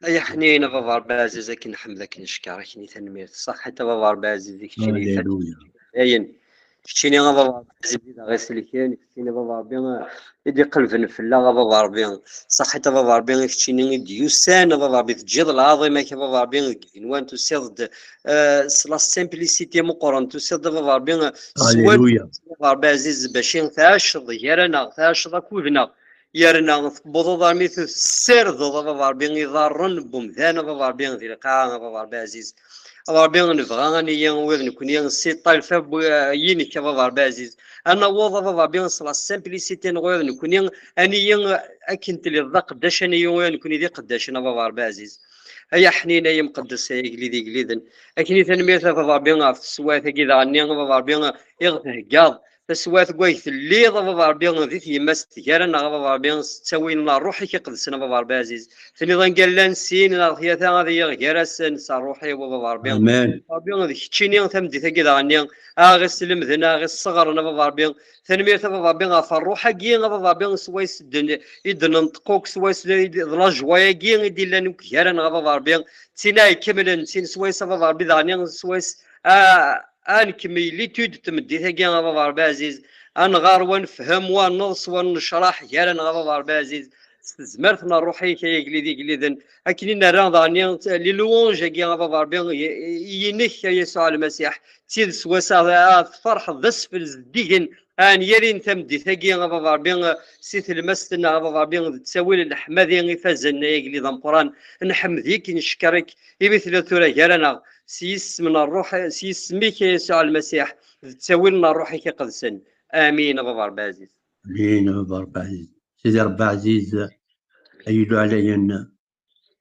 يا حنين بابا ربازيز كي نحمدك نشكرك كني تنمير صح حتى بابا ربازيز كشتيني فات هللويا. باين كشتيني غا بابا ربازيز بدا غير سلكان كشتيني بابا ربي يدي قلب نفلا غا بابا ربي صح حتى بابا ربي كشتيني ديوسان بابا ربي تجيض العظيمة كي بابا ربي كنوان تسيض لا سيمبليسيتي مقرن تسيض بابا ربي سواد هللويا. بابا ربازيز باشين ثاشض يرانا ثاشض كوفنا يرنا تبوض ميت السرد بابا ربي يضرن بومذان بابا ربي ذي القاعة بابا ربي عزيز بابا ربي نبغى غني وين نكون ينسي طايفة ينك بابا ربي عزيز انا وضع بابا ربي نصلا سامبليسيتي نغير نكون اني اكنت لي الضق قداش اني وين نكون ذي قداش انا بابا ربي عزيز يا حنين يا مقدس يا قليدي قليدن اكني تنميت بابا ربي في السوات كذا غني بابا ربي يغفه قاض تسوات قويت اللي بابا ربي ذي تيماس تجارنا بابا ربي تسوي لنا روحي كي قدسنا بابا ربي عزيز ثاني ظن قال لنا نسين الخياطه هذه غير السن روحي بابا ربي امان. ربي ذيك تشيني تمدي كذا غني غير سلم ذنا غير الصغر بابا ربي ثاني مير بابا ربي غفر روحا كي بابا ربي سويس يدن نطقوك سويس لا جوايا كي يدير لنا كيرنا بابا ربي تينا يكمل نسين سويس بابا ربي غني سويس انكمي ليتود تمدي ثقي بابا ربي عزيز انغار ونفهم ونص ونشرح يا بابا ربي عزيز زمرتنا روحي كي قليدي قليدن اكني نرى ضاني لي لونج كي بابا ربي ينك يسوع المسيح تيد سواسا فرح ذس في الديجن ان يرين تمدي ثقي بابا ربي سيت المستنا بابا ربي تسوي الحمادي فازن يا قليد القران نحمديك نشكرك يمثل ثورة يا سيس من الروح سيس ميك يسوع المسيح تسوي لنا روحي كي قدسن امين بابا ربي عزيز لينا بابا ربي عزيز. سيدي ربي عزيز أيدو علي أن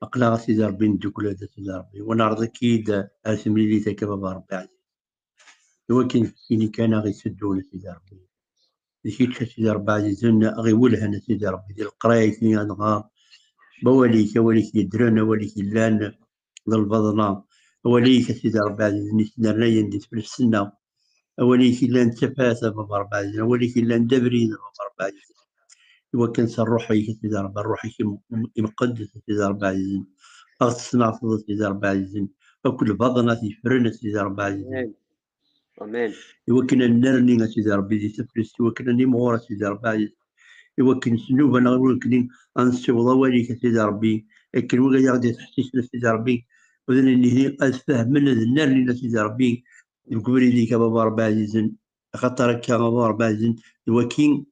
أقلع سيدي ربي ندوك لهذا سيدي ربي ونعرض أكيد أسمي لي تاك بابا ربي عزيز. ولكن كيني كان غي يسدونا سيدي ربي ذيك سيدي ربي عزيز غي ولهنا سيدي ربي ديال القراية كي نغار بواليك وليك يدرنا وليك لان ذا البضنا وليك سيدي ربي عزيز نسنا رنايا نديس في السنة وليك لان تفاسة بابا ربي عزيز وليك لان دبرين بابا ربي عزيز وكان روحي سيدي ربي روحي مقدس سيدي ربي عزيز أغسنا في سيدي ربي عزيز وكل بضنا يفرنا سيدي ربي عزيز امين وكان نرني سيدي ربي دي سفرس وكان نمغور سيدي ربي عزيز وكان سنوبنا وكان أنسوض وليك سيدي ربي لكن وغادي غادي تحسيس سيدي ربي وذن اللي هي فهمنا نرني سيدي ربي الكبري ديك بابا ربي عزيز خاطر هكا بابا ربي عزيز وكين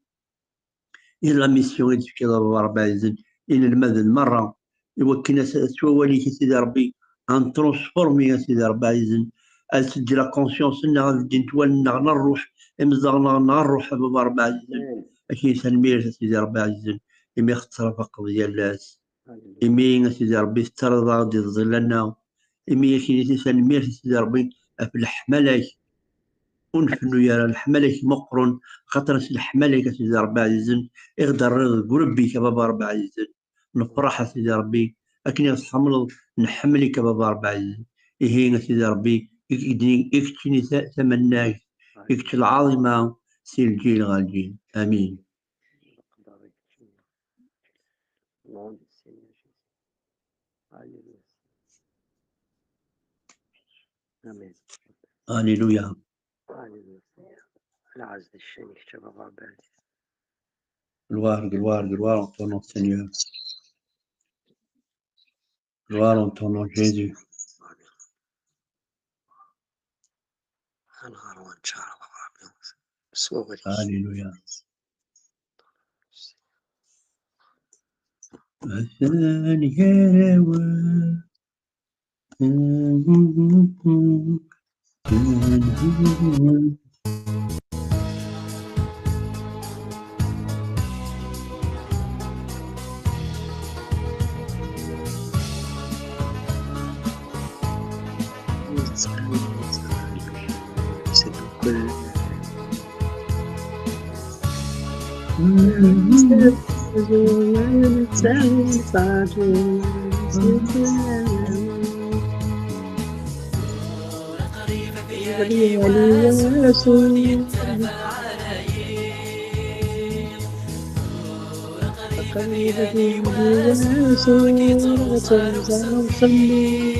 إلا ميسيون تفكي بابا ربي عزيز إلى المدن مرة وكنا سوا وليك سيدي ربي أن ترانسفورمي يا سيدي ربي عزيز أسد لا كونسيونس غادي نتولى نروح إمزغنا نروح بابا ربي عزيز أكيد سنمير سيدي ربي عزيز إمي اختار فقط ديال الناس إمي سيدي ربي استرضى ديال ظلنا إمي كي سنمير سيدي ربي في الحملك ونفنو يا الحملك مقرن خاطر الحملك سيدي ربي عزيز يقدر قربي كبابا ربي عزيز نفرح سيدي ربي أكني أصحمل نحملك بابا ربي عزيز إيه سيدي ربي يكتني ثمناك يكتي العظيمة سي الجيل غالجيل آمين امين هللويا. العز الشيء شباب ربي عزيز gloire en ton nom Seigneur, gloire en ton nom Jésus. Alléluia. قلبي وسورة زعفني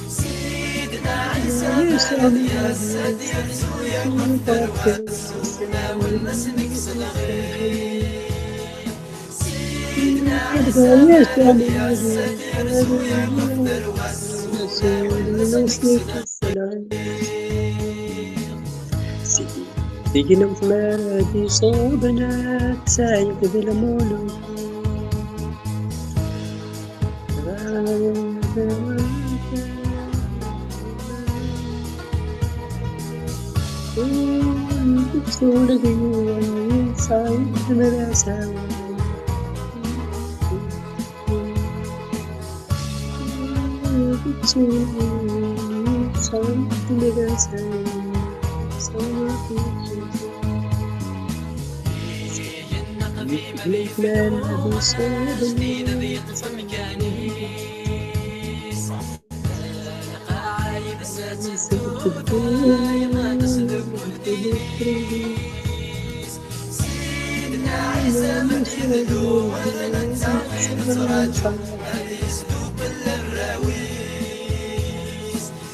سيدنا عيسى يسأل بلد يرسد يرجو يوم فرحة السنة والمسلك الخير سيدنا عيسى بلد يرسد يرجو يوم سيدنا محمد صوبنا سايق ذي المولود بسولة ديوان سايق مدرسة سنين ذي طفل مكانيس لقى عايب الساتر ما تسلب والتدريس سيدنا عيسى من يبدو وذن تعوين تراجع هذه اسلوب الراويس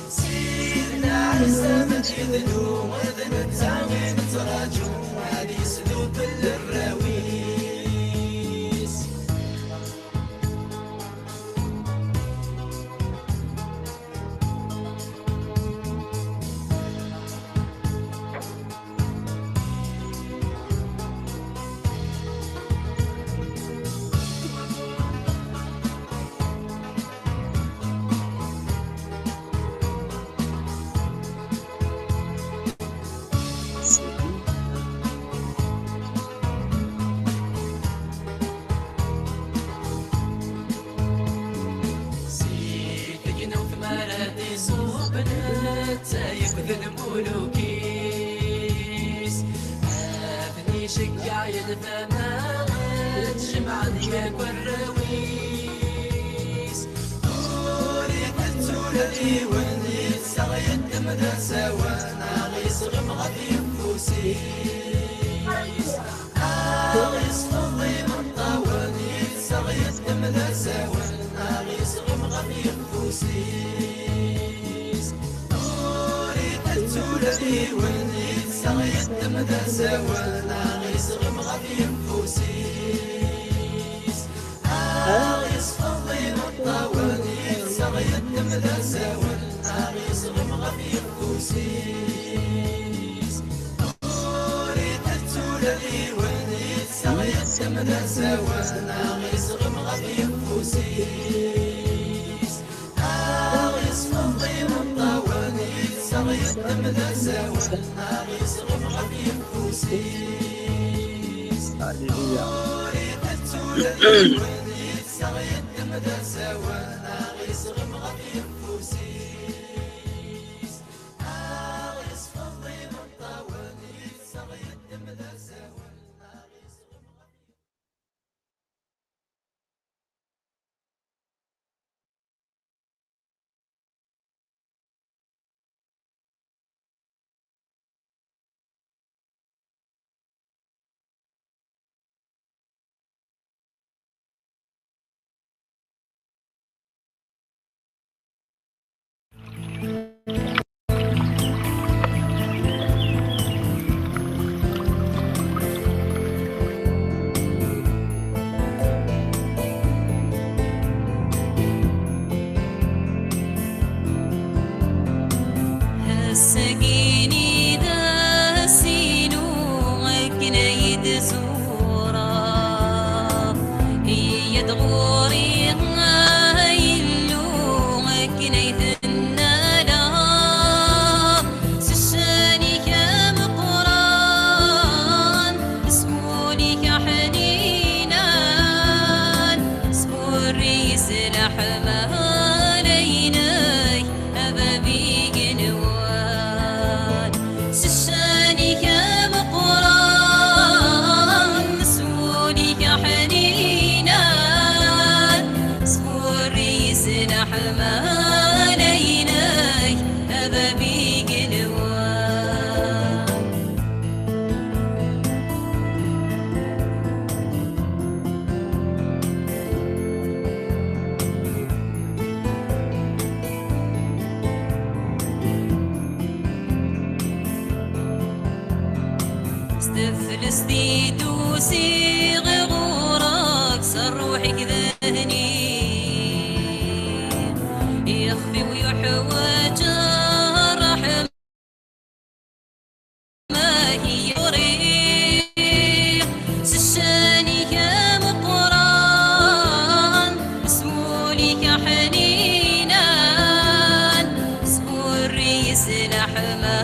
سيدنا عيسى من يبدو وذن تعوين تراجع هذه اسلوب الراويس شجع يدفنات جمع ذيك والرويس أوريك التولي وني سغيت مدرسة وانا غيس غمغة في فوسيس غيس فضي من طاوني سغيت مدرسة وانا غيس غمغة في فوسيس أوريك التولي وني سغيت مدرسة وانا غيس غمغة في فوسيس غيس فضي من طاوني سغيت مدرسة وانا غيس غمغة في فوسيس أوريك التولي وني سغيت مدرسة وانا غيس غمغة في فوسيس غيس فضي من طاوني سغيت مدرسة وانا غيس غمغة في فوسيس أوريك التولي وني سغيت مدرسة وانا غيس غمغة في فوسيس غيس فضي من طاوني سغيت مدرسة وانا غيس غمغة السقيني ذا السينو غكنا يدزورا يدغوري غايلو غكنا يثنى لها سساني كام قران سكوني كحنينان سكوري سلاح ماليني أبابي جنوان سساني كام قران سكوني كحنينان سكوري سلاح ماليني أبابي جنوان دوسي غيغورك صار روحك ذهني يخفي ويحوج الرحمة ما هي ريح سشاني كمقران سمولي كحنينا سوري سلاح ما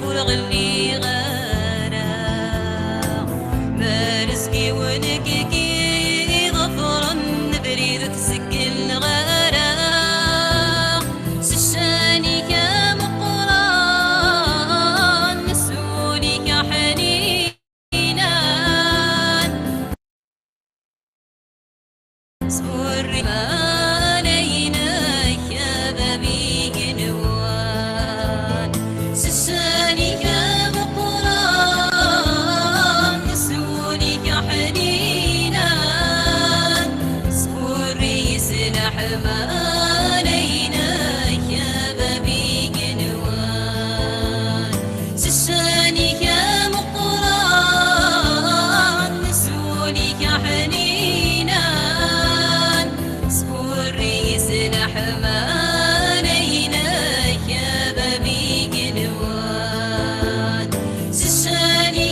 والغلي غانا ما رزقي ونككي ظفرا بريد تسكن غانا سشاني كمقران مسؤولي كحنينا سوري ما علينا يا بابي جنوان سشاني كمقران مسؤولي كحنينا سوري سلاح ما علينا يا بابي جنوان سشاني كمقران مسؤولي كحنينا سوري سلاح ما علينا يا بابي جنوان سشاني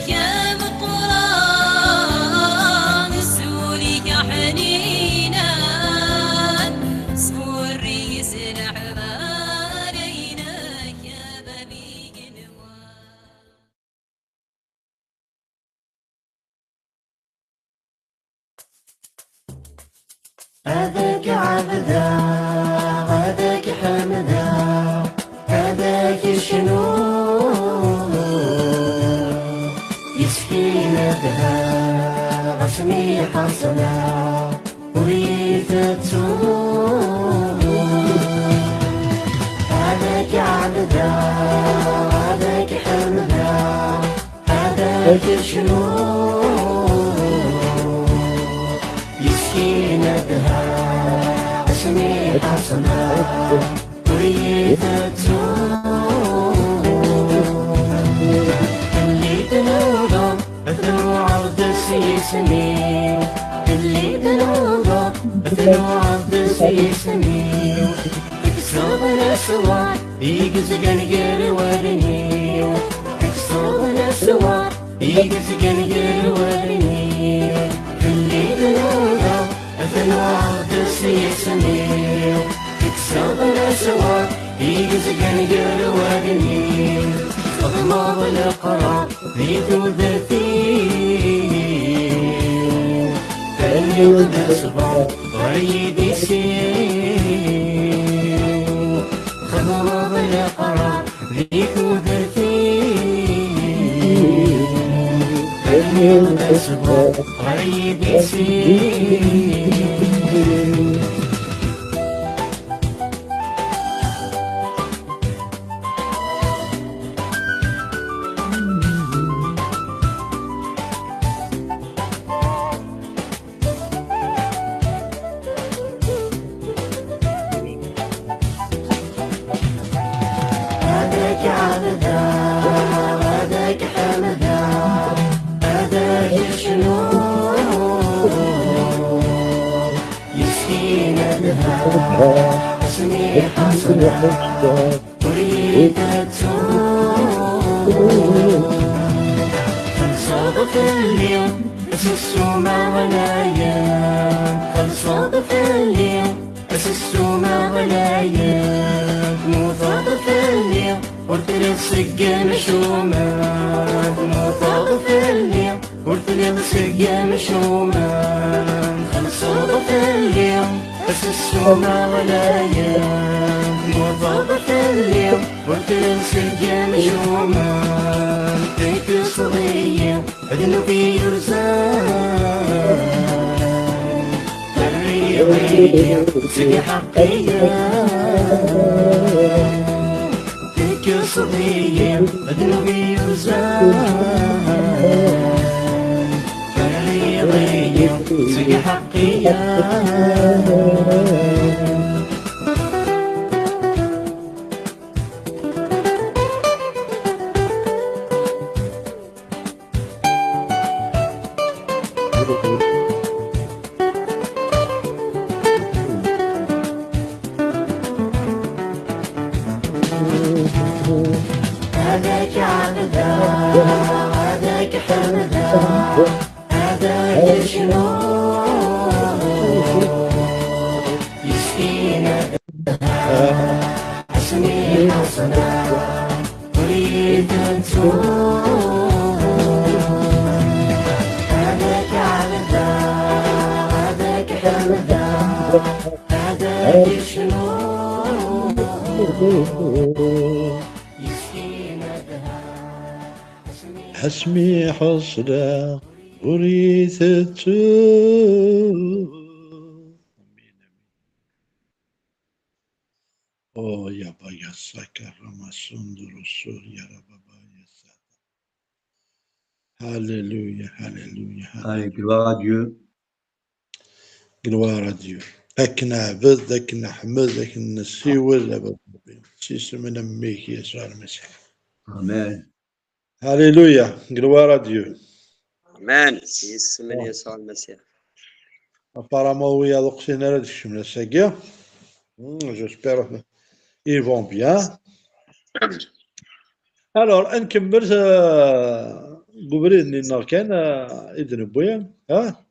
كمقران مسؤولي كحنينا سوري سلاح ما علينا يا بابي جنوان هذاك عبدا هذاك حمدا هذاك شنو يسكينا بها غشمي حصنا وريت تسوق هذاك عبدا هذاك حمدا هذاك شنو يسكينا بها غشمي حصنا وريت تسوق اللي تنوضم مثلو عرض السيسمين اللي تنوضم مثلو عرض السيسمين تكسرنا سوا يقزقن غير ورني تكسرنا سوا يقزقن غير ورني اللي تنوضم مثلو عرض السيسمين تكسرنا سوا يقزقن غير ورني أغمض القرار ذيتو ذاتين فاللي وذصبر غريب يسين أغمض القرار ذيتو ذاتين فاللي وذصبر غريب يسين هذاك عبدا هذاك حمدا هذاك شنو يسكينا بها اسمي حسنا اريد تسوق صادف اليوم السومة والعيان صادف اليوم السومة والعيان مو صادف اليوم قلت للسقا مشومان مو صادف اليوم قلت للسقا مشومان السومة والأيام وضبط الليل وتنسجم شوما فيك صغير أدنو في يرزان تريضية سقي حقية فيك صغير أدنو في يرزان تريضية سقي حقية هذاك عبدا هذاك حمدا هذاك شنو يسقينا حسني حسنا أريد أن هذاك عبدا هذاك حمدا هذاك شنو حسمي حصلا وريثة أوه يا بايا سكر رما سندر السوريا ربابا يا ساتر هاليلويا هاليلويا Allez, gloire à Dieu. gloire à Dieu أكنا عبد أكنا حمد أكنا سيوز أبدا سيسمنا ميك يسوع المسيح Amen. هاليلويا gloire à Dieu امان يسمى يسوع المسيح. apparemment oui alors c'est une heure de la j'espère ils vont bien. Alors نكمل قبل إننا كان إذن بويا ها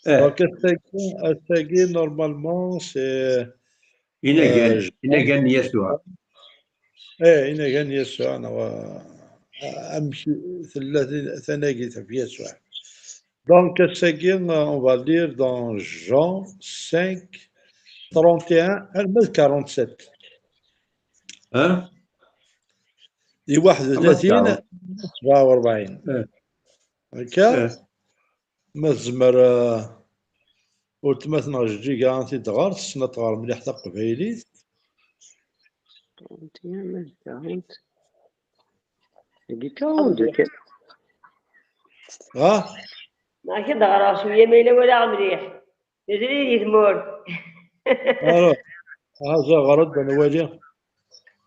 donc الساقي normalement c'est إنجان يسوع. إنا كان يسوع أنا أمشي ثلاثين في يسوع. Donc الساقي on va lire dans Jean 5 31 47 ها؟ دي 31 47 هكا ما تزمر وتمثنا جدي كاع انت تغار تسنى تغار مليح تقبايليت ها ماشي دغرا شويه ميله ولا مليح تجري ثمور هذا غرض انا والي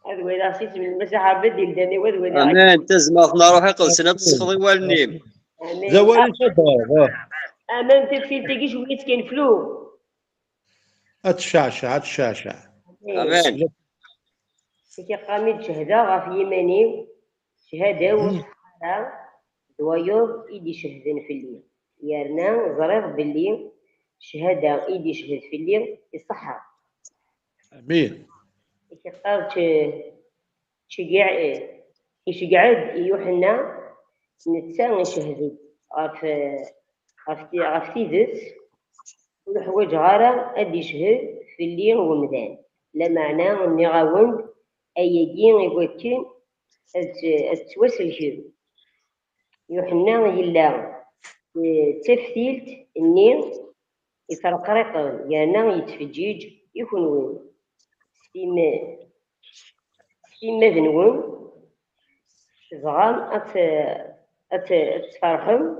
هذا ولا سيت من المساحه بدل داني ولا امان تزمخنا روحي قلسنا تصفضي والنيم زوالي تدار امام تكفي تيجي شويه كينفلو اتشعشع امان كي قامي شهدا غا في يماني شهاده وشهاده دوايوض ايدي شهدن في الليل يارنا زرير بالليل شهاده ايدي شهد في الليل يصحى امين كي قال يشقعد يوحنا نتسا شهدت غف تيدت والحوايج غارة أدي شهد في الليل ومدان لا معنى اني غاوند اياكين يوكين اتواسل شيرو يوحنا يلا تفثيلت اني يفرقرق يانا يتفجيج يكون وين ستيما ذنون زغام اتفرحم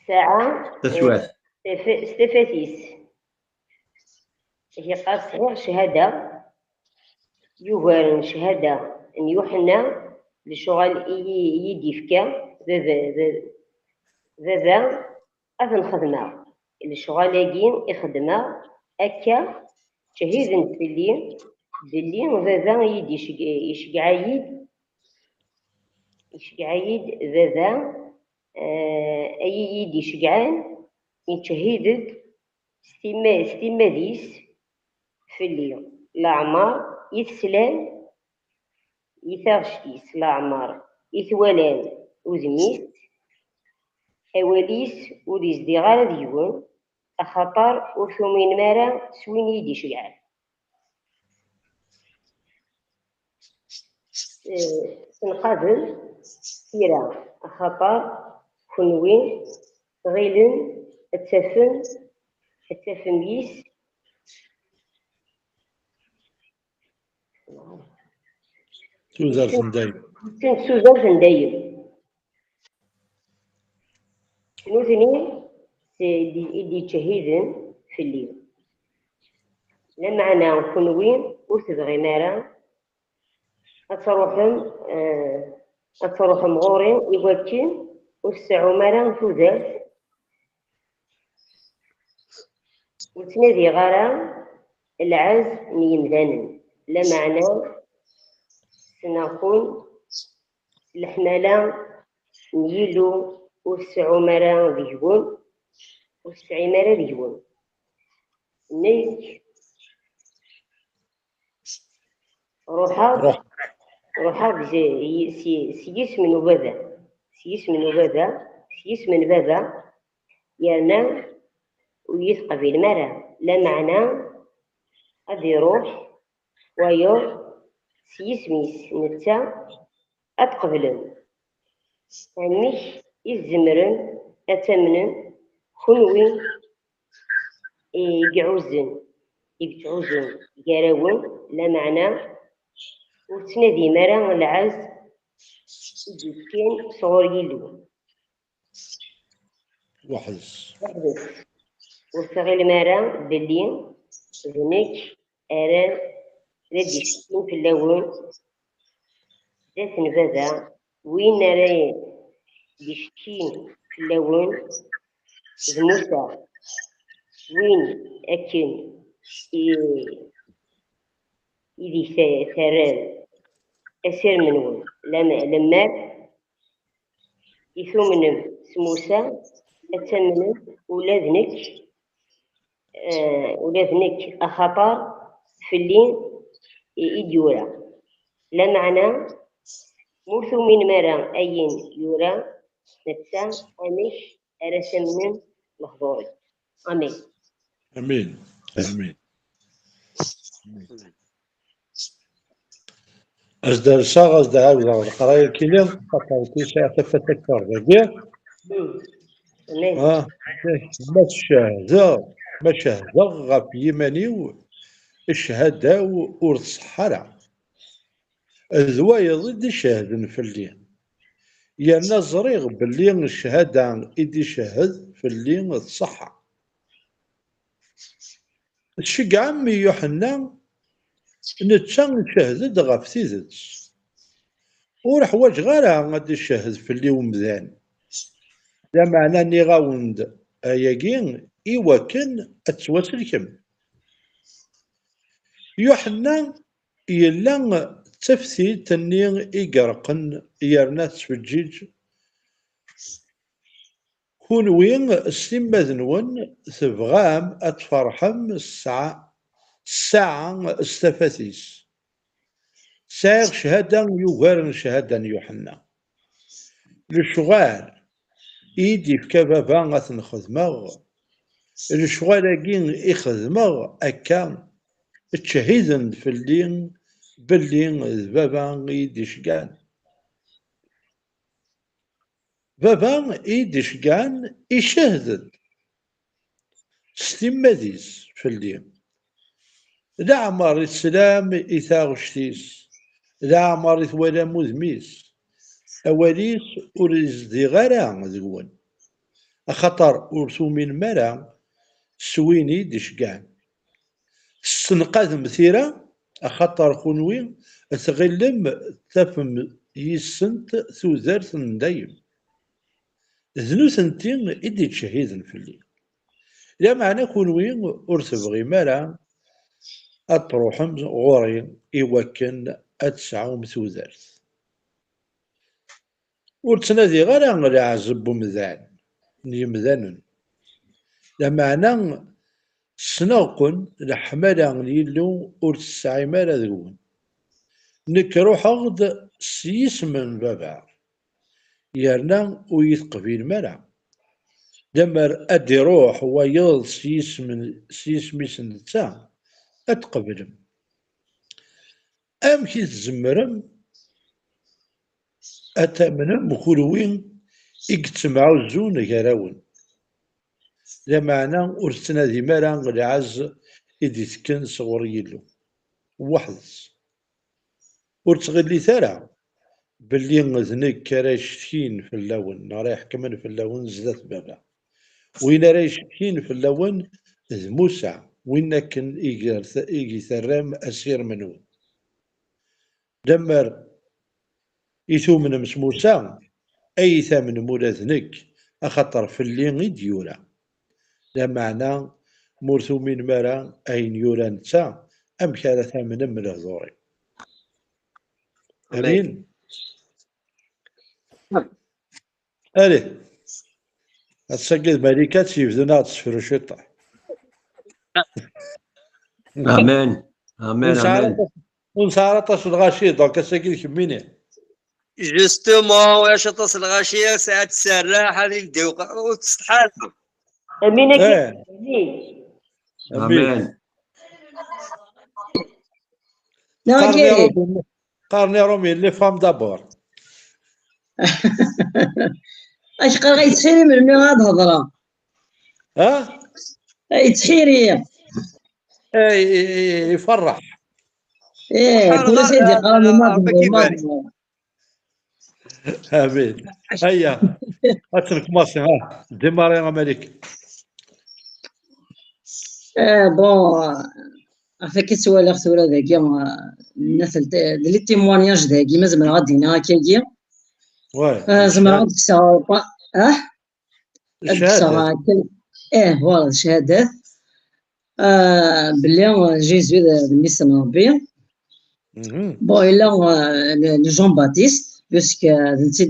ساعة تسوات. استفاتيس هي قال صحيح شهادة يوغارن شهادة ان يوحنا لشغل يديفكا ذا أثن خدمة الشغل يجين يخدمه أكا شهيدن في الليل وذا يدي يشقعيد ذا أي يدي شقعان يتشهيدد ستيما ديس في الليل الأعمار يتسلال يثارشتيس الأعمار يثوالان وزميس أوليس وليس دي غالا ديون أخطر وثمين مرة سوين يدي شجعان سنقابل سيرة أخطر كنوين غيلن التفن يس توزر سندايم سوزان فندايم نوثني إدي تشهيدن في الليل لما أنا كنوين وتبغي مارا أتروحم غورين يوكين والساعو مارا توزات وتنادي غارا العز نيمدانن لا معنى سنكون الحمالة نيلو والساعو مارا ديجون والسعي مارا ديجون نيك روحا سيس من بابا يانا ويثقف المرأة لا معنى أدي يروح ويور سيس ميس نتا أتقبلن يعني يزمرن أتمنن خنوين يقعوزن يقراون لا معنى وتنادي مرا العز يجيكين صغور يلو وحز وصغير مرا بالليل ذنك أراد ردي شكين في اللون ذات نبذا وين راي بشكين في اللون ذموسى وين أكن إذي ثران أسير منون لما يثومن سموسى أتمنى ولادنك أخطر في اللين إديورا لا معنى مرثو من مرا أين يورا نتسا أمش أرسمن محضور آمين امين امين ازدر صاغ ازدر عاود القرايه كيلو خاطر ساعه تفكر ذاك آمين ما شاهد غف يماني الشهاده ور الصحراء الزوايا ضد شاهد في الليل يا نزريغ باللي الشهاده إدي شاهد في الليل الصحة الشق عمي يوحنا نتسان شاهد غف تيدت ورحواج غير غادي الشاهد في اللي ومذان لا معنى اني غاوند اياكين إيواكن اتواسل كم يوحنا يلا تفثي تنين إيقرقن يرنا تسفجيج كون وين السيمة ذنون تبغام أتفرحم الساعة استفاتيس سايغ شهادة يوغارن شهادة يوحنا الشغال إيدي في كبابا غتنخدمغ الشغال أكين إخدمغ أكا تشهيدن في اللين باللي بابا إيدي شقان بابا إيدي شقان يشهد ستيماديس في اللين لا عمر السلام إثاغشتيس لا عمر ثوالا مذميس أوليس أرزدي غرا ذقون أخطر أرثو من مرا سويني دشقان السنقاذ مثيرة أخطر خنوين أتغلم تفم يسنت ثوذرت دايم ذنو سنتين إدي تشهيدن في الليل لا معنى خنوين أرثبغي مرا أتروحم غوري إيوكن أتسعوم ثوذرت ورتنادي غير على عزب مذان يمذانن لا معنى سنوقن لحمالا يلو ورتسعي مالا ذقون نكرو حغد سيس من بابا يرنا ويثقفين مالا دمر ادي روح ويض سيسميس نتا اتقبلم ام كي تزمرم اتامنم كل وين يجتمعوا الزون كراون لا معنى ورثنا ذي مرا العز إذا تكن صغر يلو وحدس ورتغلي ثرى باللي ذنك كراشتين في اللون رايح كمان في اللون زدت بابا وين رايشتين في اللون ذ موسى وين كان إيجي ثرام أسير منو دمر إيثو من مس موسى أي ثامن مولا ذنك أخطر في اللي ديورا لا معنى مرثو من مرا أين يورا نتا أم كان ثامن من الهضوري أمين ألي السجل ملكات يفدنا تصفر الشطة آمين آمين آمين ونسارة الغاشي دوك السجل كميني جوستومون واش تصل غاشيه ساعه السراح هذه الدوقه وتستحالها. امين إيه. امين آمين قارني رومي اللي فام دابور اش قال غيتسيري من ملي غتهضر ها يتحيري يفرح كل سيدي قال ما امين هيا اترك مصر ها ديماري مالك بون عفاك كتسوالي اختو داكيا الناس لي تيموانياج داكي ما زعما غادينا هكاكيا زعما غادي الشهادات فوالا الشهادات بلي جيزو بالنسبه لربي بون الا لي جون باتيست باسكو نسيت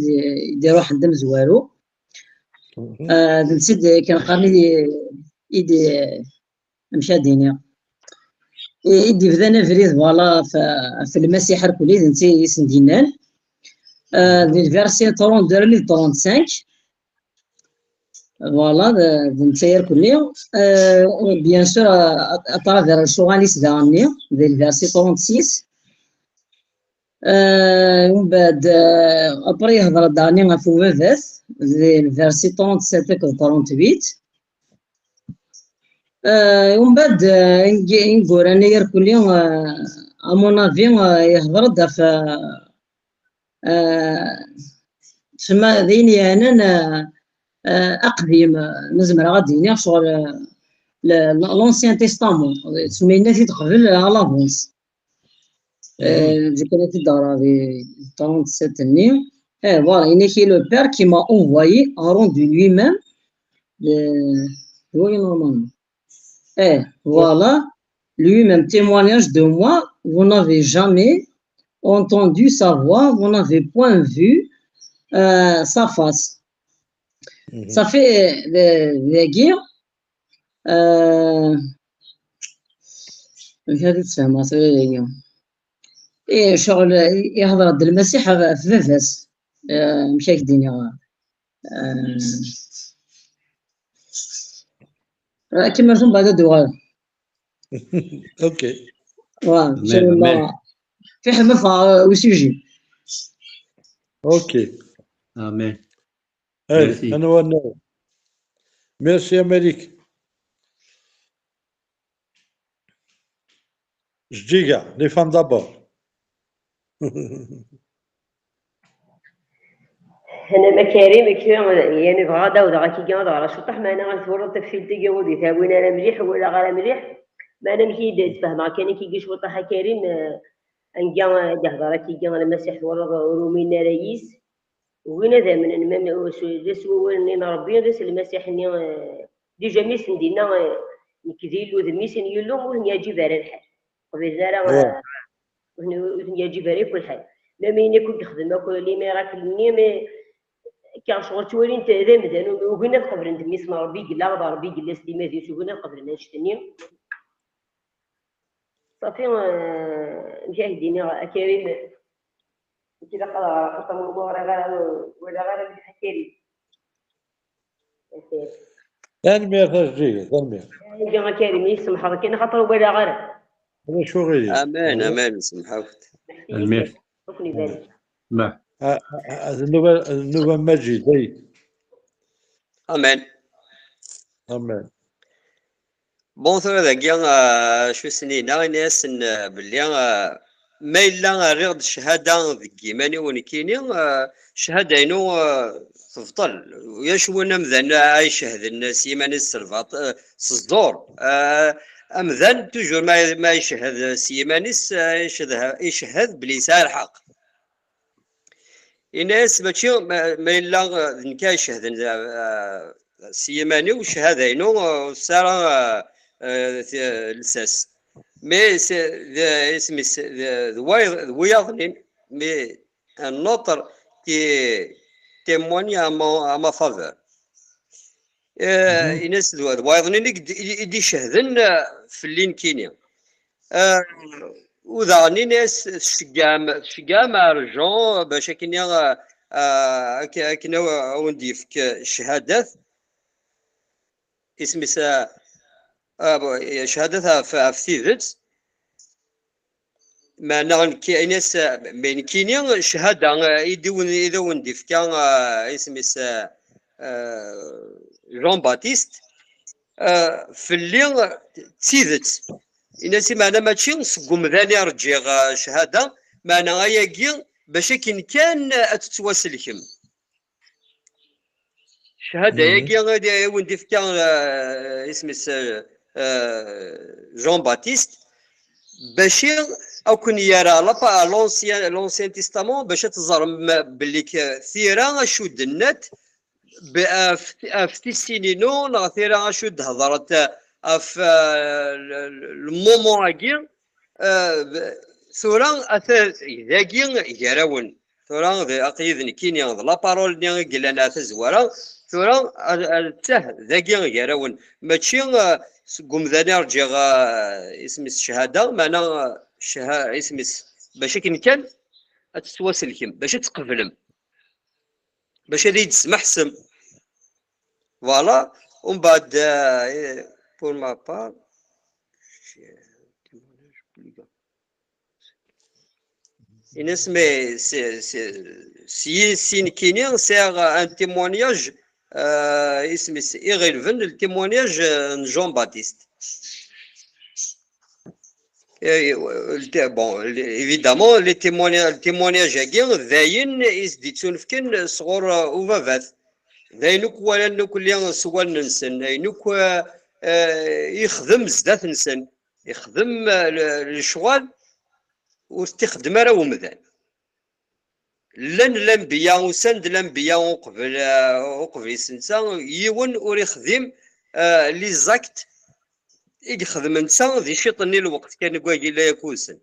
يديرو حد مزوارو نسيت كنقارني يدي مشى دينيا يدي بدانا فريد فوالا في المسيح الكلي نسي يسن دينان دي الفيرسي 32 لي 35 فوالا نسير كلي بيان سور اترافير الشوغاليس داني دي الفيرسي 36 ومن بعد ابري يهضر داني في وفاث دي الفيرسي 37 و 38 ومن بعد نقول انا يركلي امون افي يهضر دا تما ديني انا اقدم نزمر غادي شغل لونسيان تيستامون سمينا في قبل على لافونس كانت الدار هذه 37 ني فوالا il est le père qui m'a envoyé a rendu lui-même oui normalement voilà lui-même témoignage de moi vous n'avez jamais entendu sa voix vous n'avez point vu sa face ça fait des guerres هذه تسمى صغيرة شغل يهضر عند المسيح في فافاس مشاك الدنيا كما رسم بعد الدوغال اوكي في حمى وسيجي اوكي آمين انا وانا ميرسي يا ملك جيجا لي فام دابور انا مكارم كثير يعني بغا داود غاكي كاع على شطح ما انا غنتورط في الدقه ودي ثاوين انا مليح ولا غير مليح ما انا مكي تفهم كان كي شوطح كريم انجا دهضر كي كان المسيح ورا رومينا رئيس وين هذا من سوين ربي داس المسيح ني ديجا ميسن دينا نكذيلو ذميسن يلوم وهن يجيب على الحال وبزارة وهن يجيب على كل حال لما يكون تخدم كل لي مراكل ني كان شغل تولي انت ذا مدان وهنا القبر عند ميس ربي قلا ربي قلا سليمات يوسف هنا القبر نشتني صافي مشاهدينا كريم كذا قرا خطم الموضوع ولا غير الحكايه تنمية تجديد تنمية. يا كريم يسمح لك انا خاطر ولا غير هذا شو غيري؟ امان امان سمحوك. المير ركني بالك ما النوبة مجيد اي امان. امان. بون ثورة ذاكي شو سنين ناس باللي ما إلا رياض الشهادة ذكي ماني ونكيني شهادة إنو تفضل ويشونا مذن يشهد الناس يماني السلفاط صدور أمذن توجور ما يشهد سيمانيس يشهد بلسان الحق. الناس ماشي ما إلا نكا يشهد سيماني وشهادة إنو سارة لساس مي اسمي وياضنين مي النطر تيموني اما فافور الناس وياضنين يدي شهدن في اللين كينيا وذاني ناس شقام رجون باش كينيا كنا ونديف الشهادات اسمي شهادتها في ثيفت معناها كايناس بين كينيا شهاده اذا وندي في كان اسمي جون باتيست في اللي تسيدت الناس معنا ماشي نسقم ذاني رجع شهاده معناها ياكي باش كان تتواصلكم شهاده ياكي غادي وندي في كان اسمي جون باتيست باش او كون يرى لونسيان تيستامون باش تزرم باللي كثيرا شود النت في تيسينينو لا ثيرا شود هضرت في المومون اكي ثورا ذاكي يراون ثورا اقيدني كينيا لا بارول ني قلنا تزوره ثورا ته ذاكي يراون ماشي قوم ذاني رجع اسم الشهاده معنا شهاده اسم باش كان تتواصلكم باش تقبلهم باش هذا يتسمح حسم فوالا ومن بعد بور ما بار الناس مي سي كينيا سيغ ان تيمونياج اسمي إيغيلفن التيمونياج جون باتيست بون ايفيدامون لي تيمونياج هاكي ذاين يسديتون فكن صغور وفافات ذاينوك ولا نوك اللي سوال ننسن ذاينوك يخدم زدات نسن يخدم الشغل وتخدم راه ومذان لن الانبياء وسند الانبياء وقبل سنسا يون ور يخدم لي زاكت يخدم نسا ذي شيطني الوقت كان كواكي لا يكوسن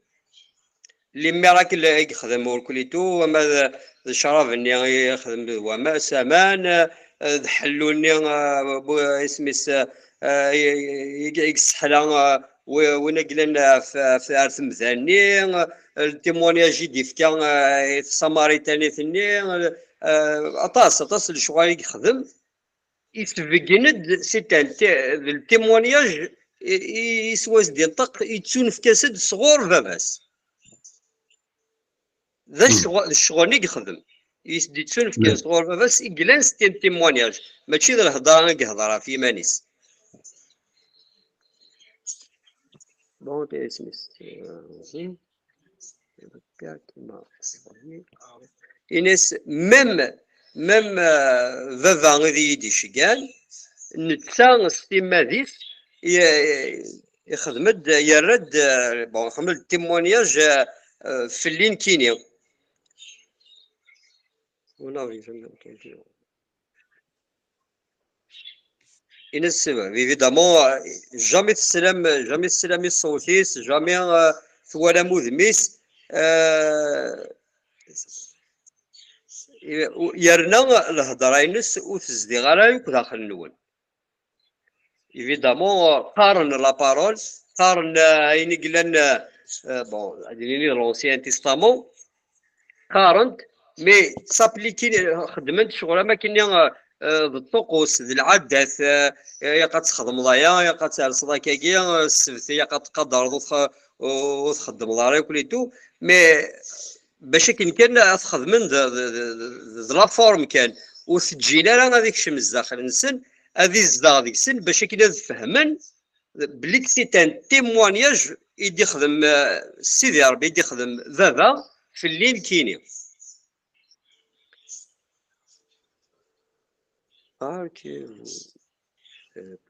اللي مراكل يخدم وركليتو وما الشراب اني يخدم وما سامان حلوني اسمي يكسحلا ونقلنا في ارث مثاني التيمونياج يدي كان في ساماريتاني ثني اطاس الشغل يخدم يتفقند سيتان التيمونياج يسواس ديال طق يتسون في كاسد صغور باباس ذا الشغل اللي يخدم يسدي تسون في كاسد صغور باباس يقلان ستين تيمونياج ماشي ذا الهضره يهضرها في مانيس بون اسمي إنس ميم فافا غادي يدي شكان نتا ستيماديس يخدم يرد بون يخدم التيمونياج في اللين كينيا إنس إيفيدامون جامي تسلم الصوتيس جامي ثوالا مذميس يرنا الهضره ينس وتزدي غير داخل النون ايفيدامون قارن لا بارول قارن اين قلنا بون اديني لونسيان تيستامون قارنت مي سابليكي خدمت شغل ما كاين الطقوس العادات يا قد تخدم ضايا يا قد تعرس ضاكاكيا السبت يا قد تقدر وتخدم ضاري كليتو مي باش كان تخدم من لا فورم كان وتجينا راه هذيك الشمس داخل نسن هذه الزدا هذيك السن باش كي فهمن بلي سي ان تيموانياج يدي يخدم سيدي ربي يدي يخدم بابا في الليل كيني اوكي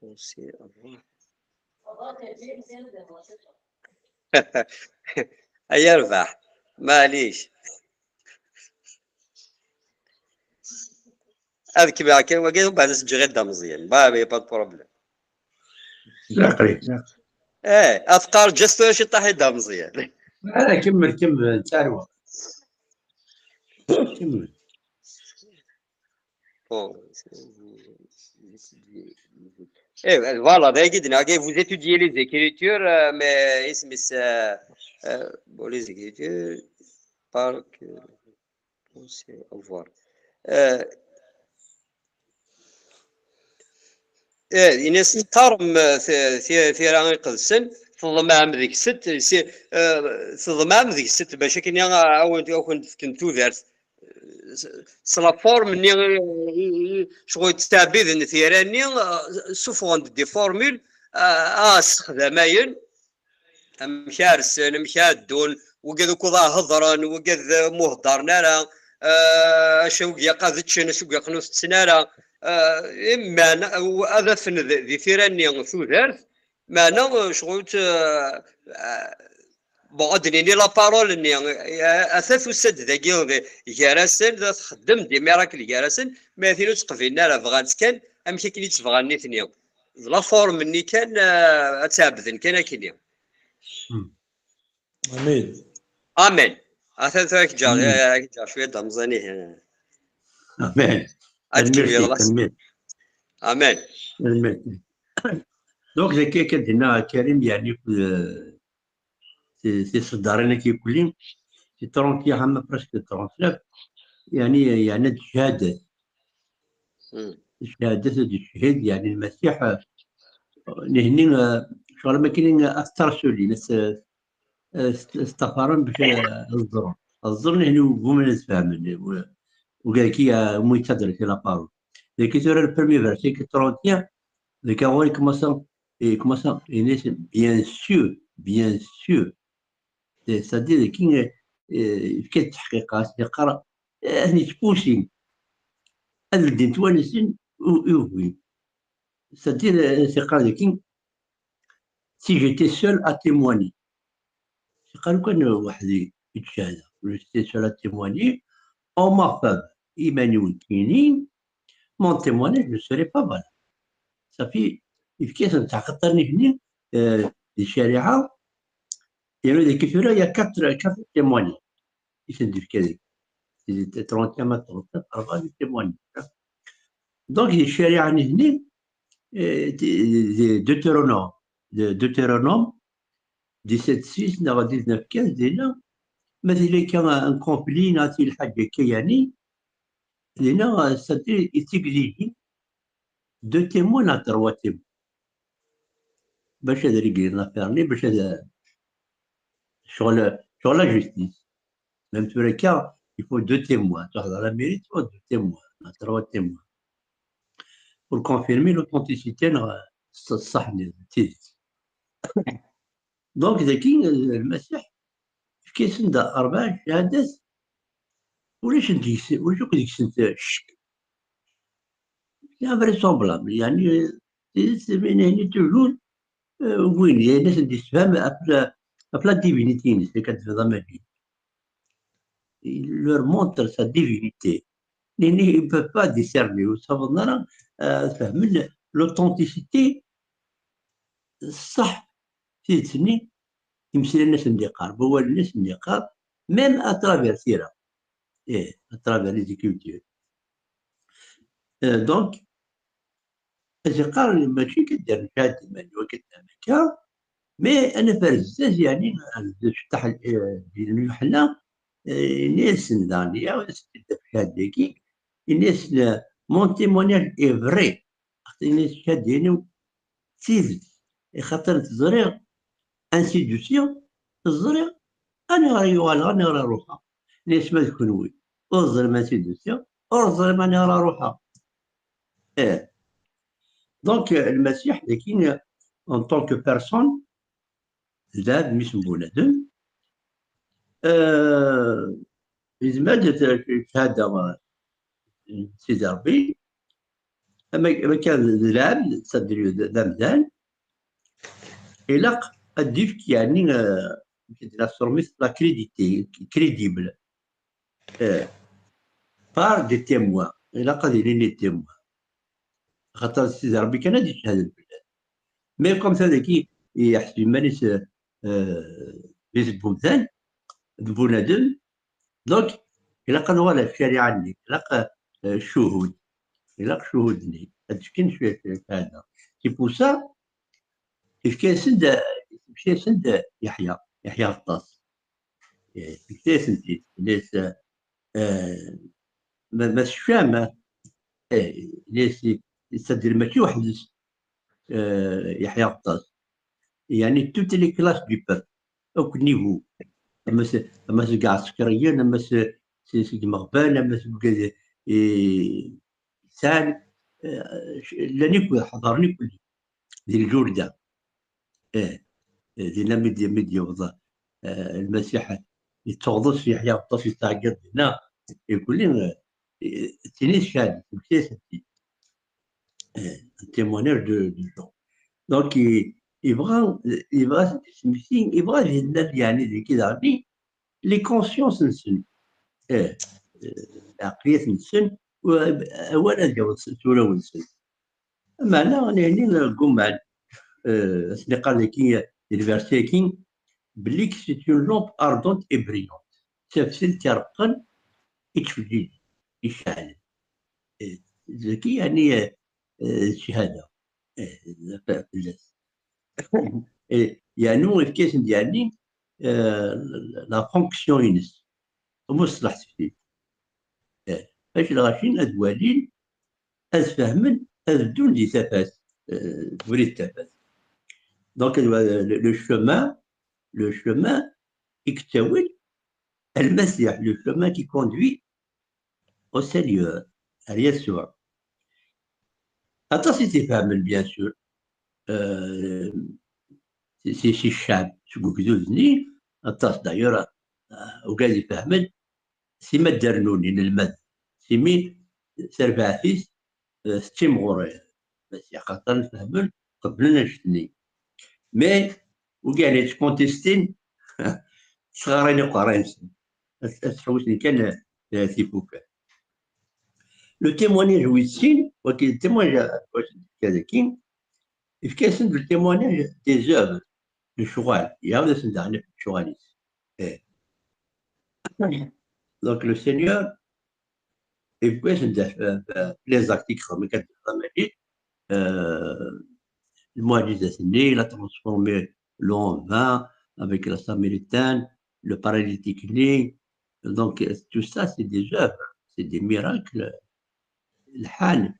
بونسي هيا ربح معليش هذيك بها كان وقال بعد نسجل غدا مزيان بابي با بروبليم لا افكار جست شي طاح يدها مزيان لا كمل تاع كمل voilà vous étudiez les écritures mais bon les écritures par que au revoir الناس تقارم في راه قدسن تظلم ديك الست تظلم ديك الست باش كاين عاود كنت ذات سلا فورم ني شغل تستعبد ثيراني سوفون دي فورمول استخدامين مشارسن مشادون وكذا كذا هضران وكذا مهضر نارا شوقيا قادتشن شوقيا قنوس تسنارا اما هذا فن ذي ثيراني ثوثارث معنا شغل بغضني لا بارول اني اثاث وسد ذاكي جارسن ذا تخدم دي ميراكل جارسن ما ثينو تقفينا لا بغات كان امشي كي تبغاني ثنيا لا فورم مني كان اتعبدن كان كينيا امين امين اثاث جار شويه دمزاني امين امين امين دونك زكي كدنا كريم يعني سي صدارنا كيقول سي 30 عام برسك 39 يعني الشهاده الشهيد يعني المسيح نهني شغل ما كاين اثر سولي ناس استغفرن باش الظن هنا هما اللي فاهمين وقال كي مو يتدرس لا بارول لكن sur le premier verset 31 le Caron commence bien sûr c'est-à-dire كاين كاين التحقيقات اللي قرا هني تبوشين هذا الدين توانسين وي c'est-à-dire قال كاين si j'étais seul à témoigner قالوا كان واحد يتشهد j'étais seul à témoigner en ma faveur Emmanuel Kini mon témoignage ne serait pas valable صافي كيف تعقدني هنا الشريعه يعني ديك الكثيره هي 4 témoignages يسدوا كذا 30 ما 4 témoignages دونك الشريعه هنا Deutéronome 17:6 نغا 19:15 دينا مثلا كان ان كومبلي ناتي الحاجه كياني لنا ستي تيكزيجي 2 témoins à 3 témoins باش هذا ريغلي لافيرني باش هذا شغل لا جوستيس ميم في الكا il faut 2 témoins تحضر على ميري 2 témoins 3 témoins pour confirmer l'authenticité صح تيز دونك ذاكي المسيح كيسن دا 4 شهادات ولاش ديك سنت الشك انفريسومبلابل يعني يعني توجور وين يعني الناس اللي تفهم ابلا ديفينيتي اللي كتفهم ماشي leur montre sa divinité ils ne peuvent pas discerner وصافنا فهمنا l'authenticité صح تيتني يمثل الناس اللي قارب هو الناس اللي قارب ميم اترافير سيرا اترافير لي زيكولتور دونك الزقار ماشي كدير شهادة المانيوال كدامك مي انا فرزاز يعني شطح ديال يوحنا الناس دانيا وناس كدير شهادة كي الناس مون تيمونياج اي فري، خاطيني شاديني تيزت، خاطر تزريغ انستيتيوسيون، تزريغ انا راه يوال انا راه روحها نسمع كنوي وظلم انستيتيوسيون وظلم انا راه روحها. دونك المسيح لكن en tant que personne زاد مش بنادم يزمد شهاده سيدي ربي ما كان لعب صدري ذا مزال إلاق الديفك يعني لا سورميس لا كريديتي كريديبل بار دي تيموا إلاق ديرين لي تيموا خاطر سيدي ربي كان هادي يشهد البلاد مي كوم سا ذاكي يحسب مانيس بيز بومثال بنادم دونك إلاق نوالا الشريعة اللي إلاق الشهود إلاق شهودني هادشي كاين شوية في هذا سي بور سا كيفكاسند كيفكاسند يحيى غطاس كيفكاسند ناس ما شفامه ناس يستدير ماشي واحد يحيى غطاس يعني توت لي كلاس دو بوبل اوك نيفو اما كاع سكريين اما سيدي مغبان اما سال لاني حضرني كل ديال الجوردة دينا ميديا وضع المسيح يتوضص في يحيى غطاس يتعقد هنا يقول لي تينيس شاد un témoignage de gens. Donc, يبغى يعني زي كذا عربي لي كونسيونس نسن عقلية نسن وانا جاوز سورة ونسن اما انا يعني نقوم مع اللي قال لك الفيرسي كين بلي سي اون لومب اردونت اي بريونت تفسير ترقن يتفجد يشعل ذكي يعني الشهاده يعني الكيس ديالي لا فونكسيون ينس مصلح فيه فاش الغاشين ادوالين ازفهمن ازدون دي تفاس وليد تفاس دونك لو chemin يكتوي المسيح لو chemin qui conduit au Seigneur à يسوع أتصل تفهم بيان سور سي الشعب شكون كدوزني أتصل دايوغ وقال يفهمن سيما درنوني للمد سيمين سربع فيس ستيم غوري بس خاطر نفهمن قبل نشتني مي وقال يتكونتيستين صغارين وقرين تحوسني كان تيبوكا لو تيمونياج ويتسين ولكن التيمونياج كذاكين يفكاسن لو تيمونياج دي زوفر دو شغال يعاود سندعنا في الشغاليس دونك لو سينيور يفكاسن لي زاكتيك خدمة كتخدم عليه المعجزة سني لا ترانسفورمي l'eau en vin avec la Samaritaine, le paralytique né. Donc, tout ça, c'est des œuvres, c'est des miracles. الحال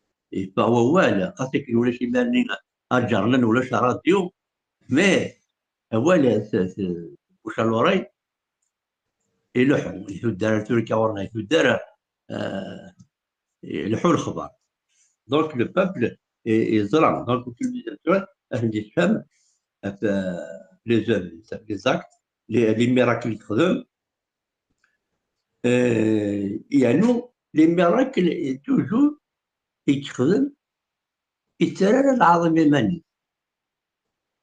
فهو والو خاصك ولا شي بان اجرنا ولا شي راديو مي هو واش لوري يلوحو يدار تركيا ورنا يدار يلوحو الخبر دونك لو بوبل يزرع دونك في الميزان عندي تفهم لي زوف لي زاكت لي ميراكل يخدم يعني لي ميراكل توجور يخدم يترى العظيم يماني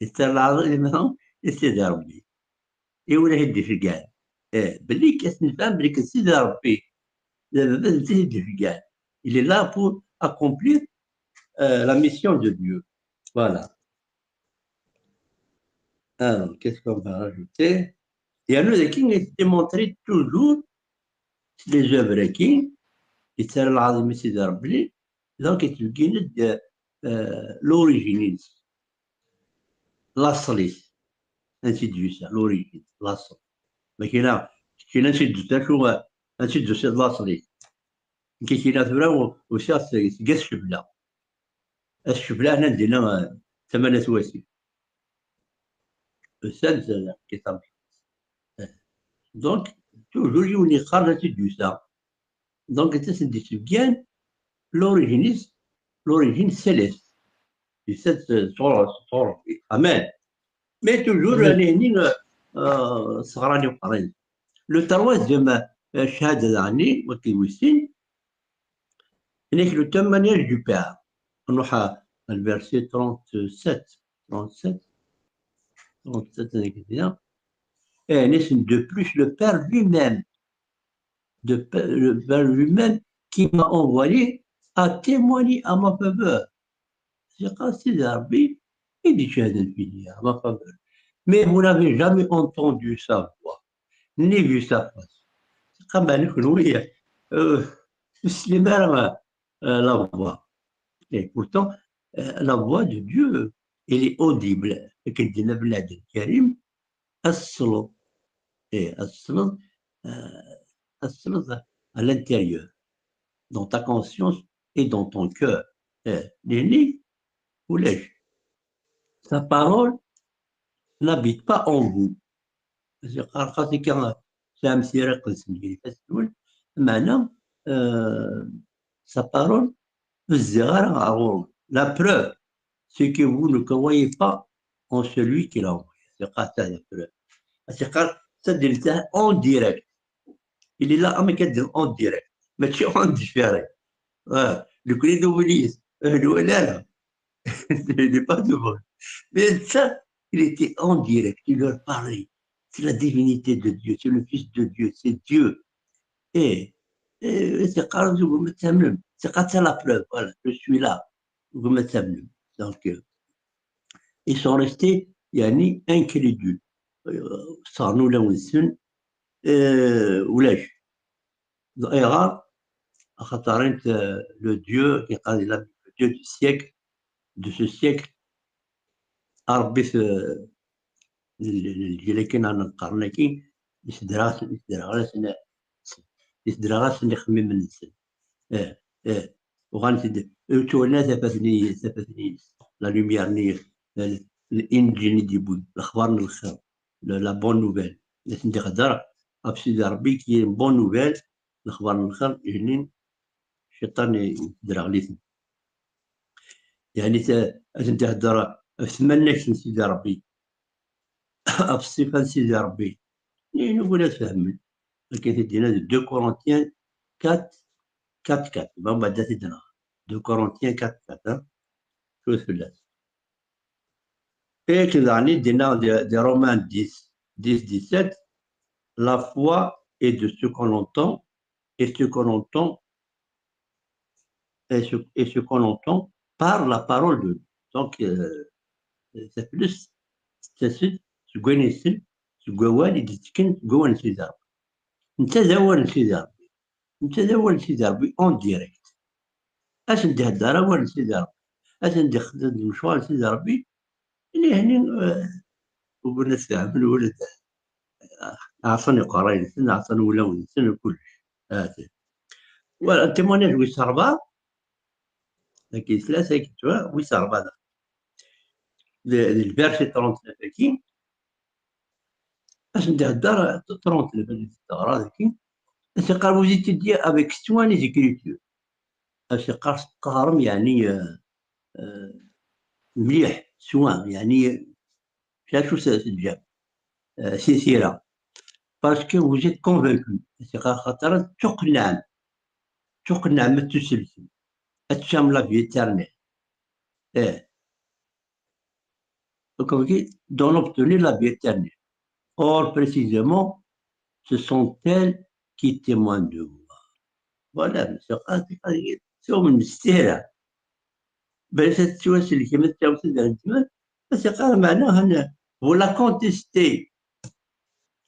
يترى العظيم يماني سيدي ربي ولا يدي في كاع بلي كنفهم بلي سيدي ربي دابا باش يدي في كاع il est là pour accomplir la mission de Dieu voilà alors qu'est-ce qu'on va rajouter يعني ذاكي démontrer toujours les œuvres كي يترى العظيم سيدي ربي دونك تلقينا l'origine l'aصلي نسيت l'origine l'aصل ما كاين نسيت شو نسيت الاصلي كيشينا ثورة وشاف كاس الشبلة. الشبلة هنا ندينا 8 تواسي. أستاذ كتاب. دونك توجور يولي خارج دوسا. دونك تسدي bien l'origine céleste. C'est cette صورة. Amen. Mais toujours هني صغراني وقريب. لو troisième شهادة يعني وكيوسين هناك لو témoignage du Père. نروح الفيرسي 37 هذيك ديال لisten de plus le Père lui-même le Père lui-même qui m'a envoyé a témoigné à ma faveur. C'est quand c'est Rabbi il dit شهادة فيني à ma faveur. Mais vous n'avez jamais entendu sa voix ni vu sa face. C'est comme la voix. Et pourtant, la voix de Dieu, elle est audible. Et qu'il dit Nablad Karim, Aslo, et Aslo à l'intérieur, dans ta conscience et dans ton cœur. Léni, ou lèche. Sa parole n'habite pas en vous. C'est quand Sam Sirak Festival, maintenant, sa parole, la preuve, c'est que vous ne croyez pas en celui qui l'a envoyé. C'est ça la preuve. C'est ça en direct. Il est là, en direct. Mais tu es en différé. Le clé d'Obélis, il n'est pas devant. Mais ça, il était en direct. Il leur parlait. C'est la divinité de Dieu. C'est le Fils de Dieu. C'est Dieu. Et c'est ça la preuve. Voilà, je suis là. Donc, ils sont restés يعني incrédules. صاروا لهم السن ولاش إيغار خاطر انت لو ديو qui قال le Dieu du siècle de ce siècle ربي في اللي كان عن القرن كي يسدراس اللي خمم من السن وغانتد تولنا ثبتني لا لوميير ني الانجيل ديبون الاخبار من الخير لا بون نوفيل لازم تقدر ابسي ربي كي بون نوفيل الاخبار من الخير يجنين الشيطان يدرى عليهم يعني لازم تهدر ثمنك سيدي ربي الصفه سيدي ربي نقول تفهم لكن تدينا 2 كورنثيان 4 bon بعد تدنا 2 كورنثيان 4 شو الثلاث et que l'année des Romains 10-17 la foi est de ce qu'on entend et ce qu'on entend et ce qu'on entend par la parole de Dieu. Donc c'est plus c'est ce connaissent ce قوال يتكن قوان سيدار انت داول سيدار انت داول سيدار اون ديريكت اش ندي هدار ولا سيدار اش ندي خدم المشوار سيدار ربي اللي هني وقلنا تعمل ولد اعطاني قراين سنه اعطاني ولون سنه كلش والتيمونيج ويس 4 لكن 3 كتوا ويس 4 الفيرسي 39 كي اش ندي هدار 39 اللي تقرا ذاك اش قال vous étudiez avec soin les écritures اش قارم يعني مليح سوان يعني شو سجاب سيرة parce que vous êtes convaincu خاطر تقنع ما تسلسل تشام لا في éternelle donc d'en obtenir la vie éternelle. Or précisément ce sont elles qui témoignent de vous. Voilà, c'est comme une stèle. بس التواسل اللي كما التواسل ديال الجمال بس قال معناها أن vous la contestez.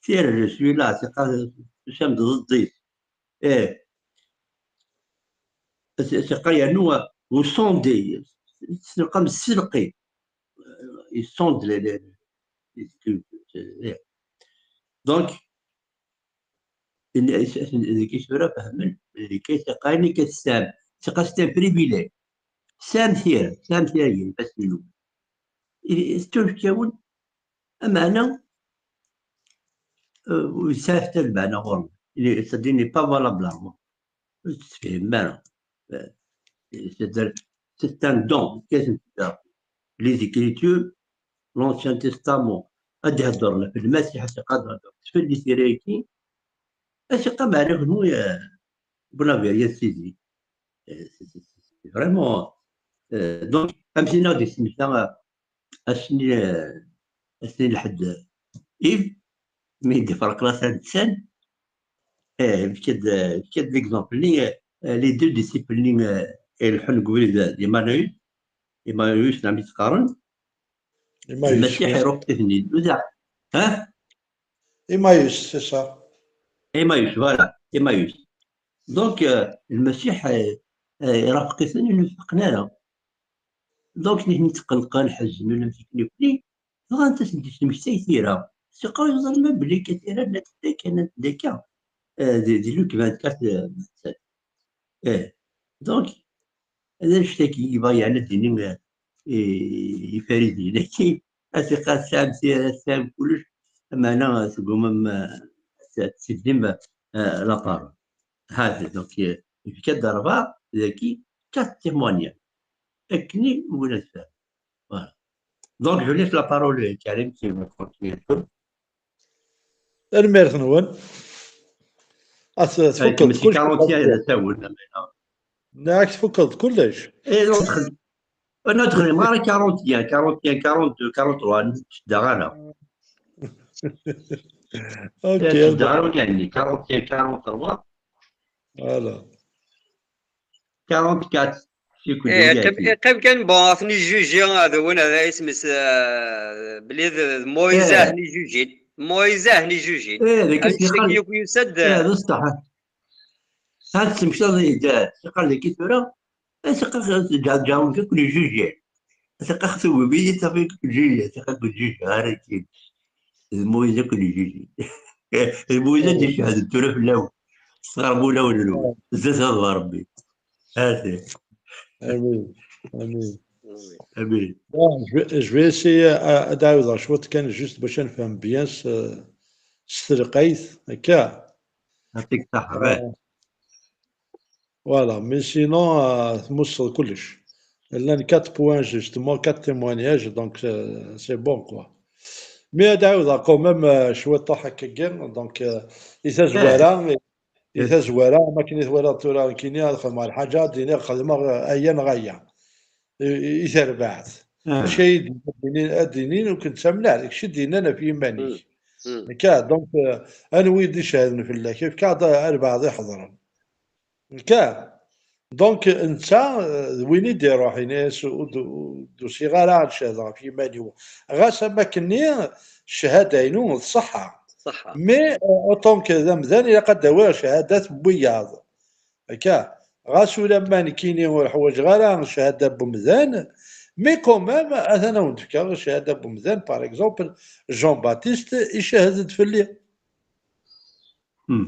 سير je suis là قال شام ضدي قال يعني vous sondez قام السرقي ils sondent les donc اللي ذيك الشورى فهمن اللي كيتقاني كتسام تقا سي بريفيلي سام ثير بس منو ستون كيون امانه ويسافت المعنى غور اللي صدقني با فالابل تفهم مانا c'est un don qu'est-ce que c'est les écritures l'ancien testament غادي يهضر في المسيح تقدر في اللي سيريكي اش قام معنا هو بونافيا سيدي فريمون دونك امشينا دي سميتها اشني لحد ايف مي دي فرق راسها دسان كد ليكزومبل لي دو ديسيبلين الحن قبل دي مانويس نعم يتقارن المسيح يروح تثني ها إيمايوس سي سا ايمايوس فوالا ايمايوس دونك المسيح رافق ثاني نفقنا له دونك نتقلقان حزن ولا مسكني بلي غانت تسدي مشتي ثيرا سيقاو يظن بلي كثيرا لا كانت ديكا دي لوك 24 دونك هذا نشتكي يبغى على ديني يفاريدي لكن أثقة سام سير سام كلش أما أنا تقوم تسلم لابارول هذا دونك في كذا ربع ذكي كات تيمونيا أكني ولا فاهم فوالا دونك جو ليس لابارول كريم كيما كونتينيو الميرث نون تفكر كلشي 40 هذا تاول ناك تفكر كلش ندخل مع 43 شدا غانا اوكي شدا غانا يعني 43 فوالا 44 قبل كان بون ثني جوجي هذا وين هذا اسمس بلي مويزه هني جوجي مويزه هني جوجي ذاك الشيء يكون يسد هذا صح هذا تمشي قال لك كثيره جاهم في كل جوجي ثقة بي صافي جوجي ثقة جوجي هاركين المويزه كل جوجي المويزه ديال شهاده التوره في الاول صغربوا الاول الاول زاد هذا ربي هذا امين امين امين جو في اسي ادعو شوط كان جوست باش نفهم بيان سترقيت هكا يعطيك الصحة فوالا مي سينون تموصل كلش لان 4 بوان جوستومون 4 تيموانياج دونك سي بون كوا مي ادعو كوميم شويه طاح هكا دونك يتزوارا ما كاين يتوالى تورا كاين مع الحاجه ديني خدمه ايا غايه يتربعت شيء دينين وكنت سامنا عليك شي دينا انا في يماني كا دونك انا ويدي شاهدنا في الله كيف كاد البعض يحضرون كا دونك انت وين يدير روحي ناس ودو صغار شهاده في يماني غاس ما كني الشهاده ينو الصحه صح مي اوطون كذا مزال الا قد داوها شهادات بياض هكا غاسو لما كاينين الحوايج غير شهاده بمزان مي كومام انا ونتفكر شهاده بمزان باغ اكزومبل جون باتيست يشهد في الليل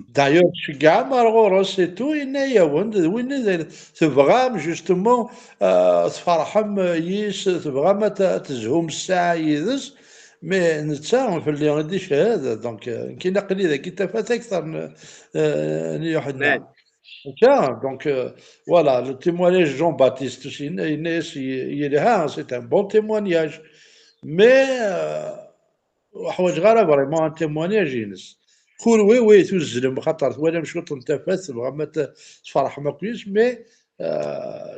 دايوغ شكاع مرغور سي تو يا وين تبغى جوستومون تفرحم يس تبغى ما تزهم الساعه يدس مي نتا في اللي غادي شهاده دونك كاين قليل ذاك التفات اكثر يوحنا هكا دونك فوالا لو تيموانياج جون باتيست سي الناس يلها سي ان بون تيموانياج مي حوايج غير فريمون ان تيموانياج ينس كل وي تزلم خاطر ولا مش كنت نتفات تبغى ما تفرح ما كويس مي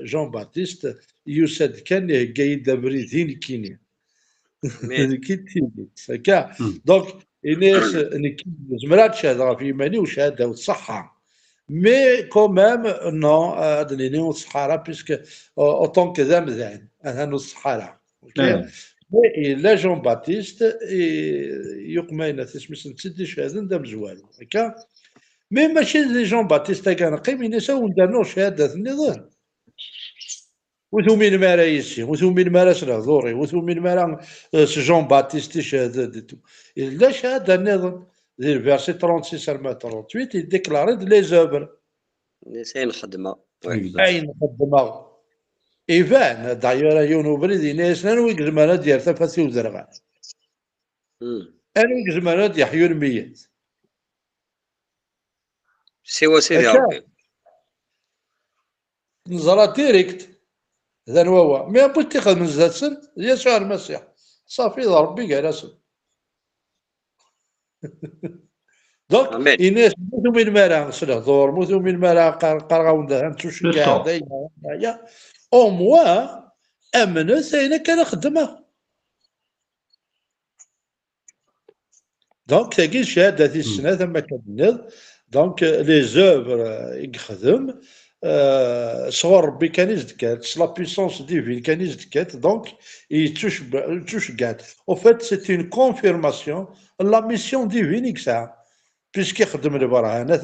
جون باتيست يسد كان قايد دابريدين كينين هكا دونك الناس زمرات شهاده في يماني وشهاده والصحه مي كومام نو ادنيني والصحراء بيسك اوطون كذا مزيان انا الصحراء اوكي لا جون باتيست يقمينا تسمس نسدي شهاده ندم زوال هكا مي ماشي لي جون باتيست كان قيمين يساو ندارنو شهاده النظام وثومين مارا يسي وثومين مارا سنهضوري وثومين مارا جون باتيست شهاده ديتو لا شهاده النظام ذي الفيرسي 36 à 38 il déclarait les œuvres نسين خدمه وي. اين خدمه ايفان دايور يونو بريدي ناس نانو يقزمانا ديال تفاسي وزرغان انا يقزمانا يحيو الميت سوا سيدي هكا ربي نزرا ديريكت هذا هو مي بغيت تاخذ من زادسن يسوع المسيح صافي ربي جالسن دونك امين الناس موتو من مرا سلهضور موتو من مرا قرغاون هانتو شكاع دايما او موا امنت انا كان خدمه دونك تاكي الشهاده في السنه ثم كنض دونك لي زوفر يخدم صغر ربي كان يزدكات لا بيسونس ديفين كان يزدكات دونك يتوش كاع او فات سي اون كونفيرماسيون لا ميسيون ديفين يكسا بيسكي يخدم البرهانات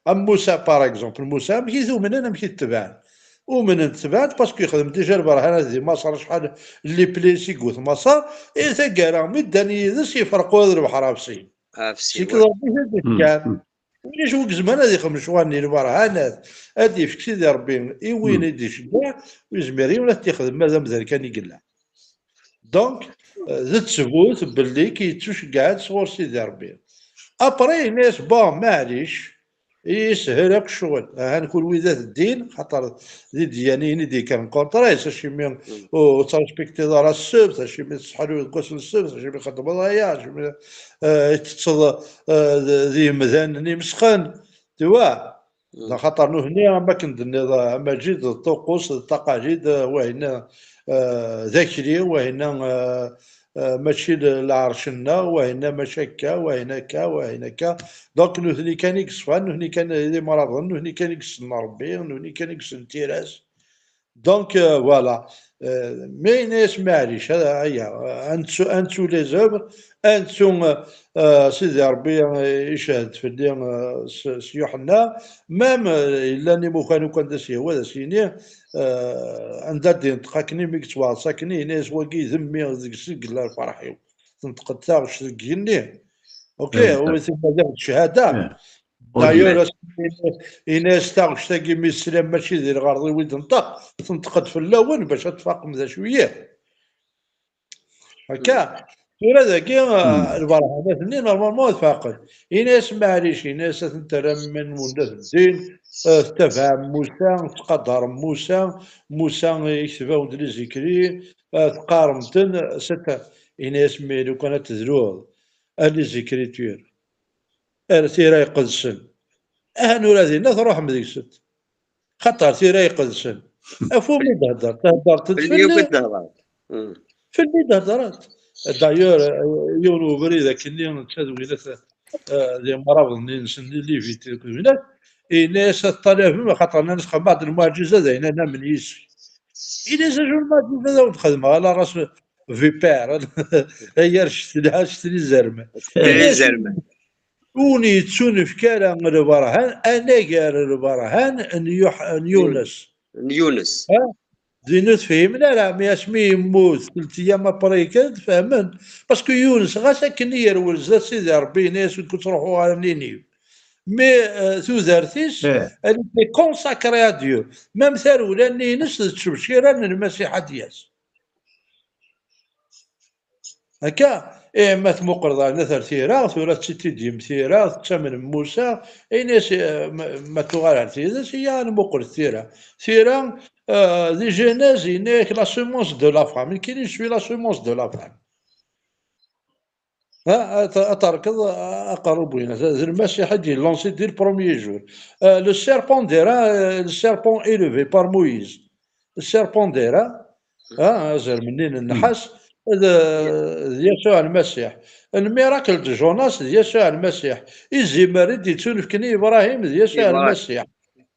موسى باغ اكزومبل موسى ماشي ثومن انا ماشي تبعن ومن تبعت باسكو يخدم ديجا البرهانات دي مصر شحال اللي بليسي قوت مصر اي ثقالا مداني يدس يفرقوا هذا البحرابسي عفسي كذا كان وين شو زمان هذه خمس شواني البرهانات هذه في سيدي ربي اي وين يدي شجاع ويزمري ولا تخدم ماذا مازال كان يقلع دونك زدت تثبوت باللي كيتوش قاعد صور سيدي ربي ابري ناس بون معليش يسهلك الشغل هنكون وليدات الدين خاطر ذي ديانين دي كان كونترا شي من او ترسبكتي دار السبت شي من صحالو القسم السبت شي من خدم ضياع شي من تتصل ذي مذان مسخن توا خاطر نو هنا ما كندير مجيد الطقوس التقاليد وهنا ذاكري وهنا ماشي لعرشنا وهنا مشكا وهنا كا وهنا كا دونك نهني كان يكسفان نهني كان لي مرض نهني كان يكسن ربي نهني كان يكسن تيراس دونك فوالا مي ناس معليش هذا هي انتو لي زوبر انتو سيدي ربي يشهد في الدين سيوحنا مام الا ني مو كانوا كان داسي هو داسيني عند الدين تقاكني ميكتوا ساكني ناس وكي ذمي ذيك السق لا فرحي تنتقد تاع شكيني اوكي هو ثم ذاك الشهاده دايور الناس تاع شتاقي من السلام ماشي ديال غارضي ولد نطق تنتقد في اللون باش تفاقم ذا شويه هكا ورا ذاكي البرهانات اللي نورمالمون تفاقد الناس معليش الناس تنترمن ولاد الدين تفهم موسى تقدر موسى يكتبوا لي زكري تقارمتن ست الناس ميلو كانت تدروه لي زيكريتور تيرا يقدسن نور هذه الناس روح من ذيك الست خطر تيرا يقدسن افو مي تهدر تتفل في البيت هدرات دايور يونو بريده كني تشادو ذي مرض اللي في تلك الناس الطلب خاطر نسخ بعض المعجزات هنا من يسي الى زاجوا المعجزه وتخدم على راس في بير هي شتي زرمه وني تسون في كلام البرهان انا قال البرهان ان يونس زين تفهمنا لا ما اسمي يموت 3 ايام بريكات فهمت باسكو يونس غا ساكن يروز زاد سيدي ربي ناس كنت تروحوا على نينيو مي ثوذارتيس اللي كونساكري ا ديو ميم ثرولا نينس تشبشيرا من المسيح دياس هكا ما تمقرض نثر ثيرا ثورة ستي ديم ثيرا تسمن موسى اي ناس ما تغال ثيرا هي المقرض ثيرا دي جينيز نيك لا سيمونس دو لا فام كاين شوي لا سيمونس دو لا فام تركض اقرب هنا المسيح دي لونسي دي البروميي جور لو سيربون ديرا لو سيربون ايليفي بار مويز السيربون ديرا زر منين النحاس يسوع المسيح الميراكل دو جوناس يسوع المسيح يزي مريد يتسولف كني ابراهيم يسوع المسيح